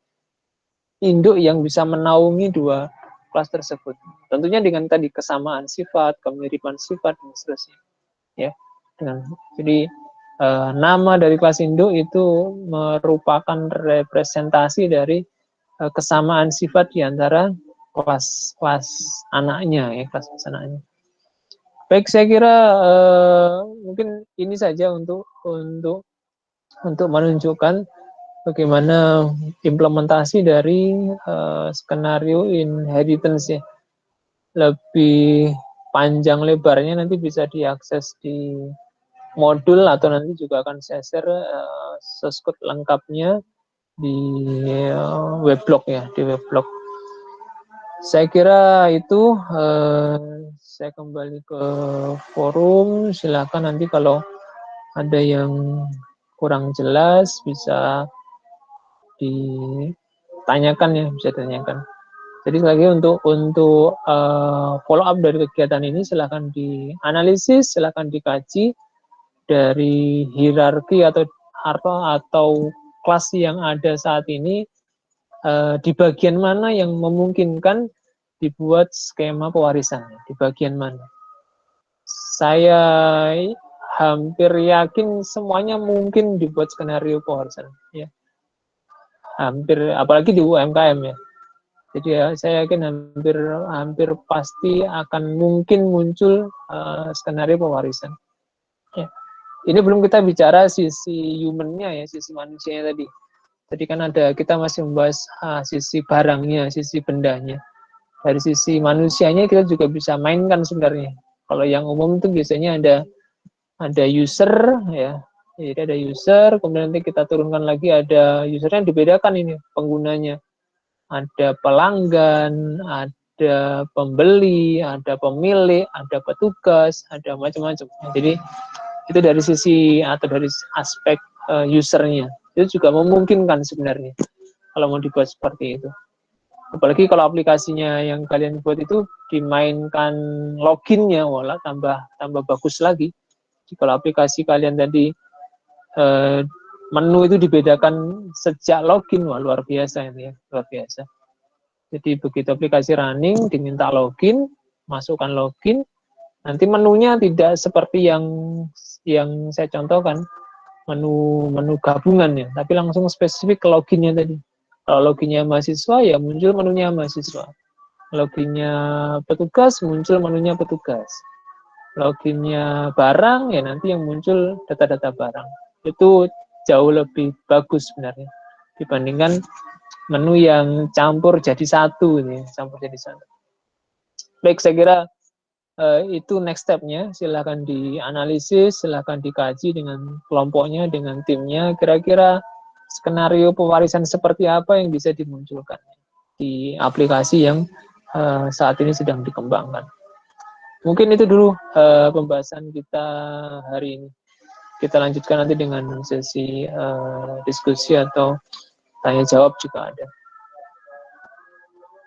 induk yang bisa menaungi 2 kelas tersebut. Tentunya dengan tadi kesamaan sifat, kemiripan sifat, dan seterusnya. Ya, jadi nama dari kelas induk itu merupakan representasi dari kesamaan sifat di antara kelas anaknya, ya, kelas anaknya. Baik, saya kira mungkin ini saja untuk menunjukkan bagaimana implementasi dari skenario inheritance, ya. Lebih panjang lebarnya nanti bisa diakses di modul atau nanti juga akan saya share source code lengkapnya di weblog, ya, di weblog. Saya kira itu saya kembali ke forum. Silakan nanti kalau ada yang kurang jelas bisa ditanyakan, ya, bisa ditanyakan. Jadi lagi untuk follow up dari kegiatan ini silakan dianalisis, silakan dikaji dari hierarki atau kelas yang ada saat ini, di bagian mana yang memungkinkan dibuat skema pewarisan, di bagian mana. Saya hampir yakin semuanya mungkin dibuat skenario pewarisan, ya. Hampir, apalagi di UMKM, ya. Jadi ya, saya yakin hampir pasti akan mungkin muncul skenario pewarisan. Ya. Ini belum kita bicara sisi human-nya, ya, sisi manusianya tadi. Tadi kan kita masih membahas sisi barangnya, sisi bendanya. Dari sisi manusianya kita juga bisa mainkan sebenarnya. Kalau yang umum itu biasanya ada user, ya. Jadi ada user, kemudian nanti kita turunkan lagi ada usernya dibedakan ini penggunanya. Ada pelanggan, ada pembeli, ada pemilik, ada petugas, ada macam-macam. Jadi itu dari sisi atau dari aspek usernya. Itu juga memungkinkan sebenarnya kalau mau dibuat seperti itu. Apalagi kalau aplikasinya yang kalian buat itu dimainkan loginnya, wala tambah bagus lagi. Jadi kalau aplikasi kalian tadi menu itu dibedakan sejak login, wah luar biasa ini, ya, luar biasa. Jadi begitu aplikasi running diminta login, masukkan login, nanti menunya tidak seperti yang saya contohkan, menu gabungan, ya, tapi langsung spesifik ke loginnya tadi. Kalau loginnya mahasiswa, ya muncul menunya mahasiswa. Loginnya petugas, muncul menunya petugas. Loginnya barang, ya nanti yang muncul data-data barang. Itu jauh lebih bagus sebenarnya dibandingkan menu yang campur jadi satu nih, campur jadi satu. Baik, saya kira itu next step-nya. Silahkan dianalisis, silahkan dikaji dengan kelompoknya, dengan timnya. Kira-kira skenario pewarisan seperti apa yang bisa dimunculkan di aplikasi yang saat ini sedang dikembangkan. Mungkin itu dulu pembahasan kita hari ini. Kita lanjutkan nanti dengan sesi diskusi atau tanya jawab jika ada.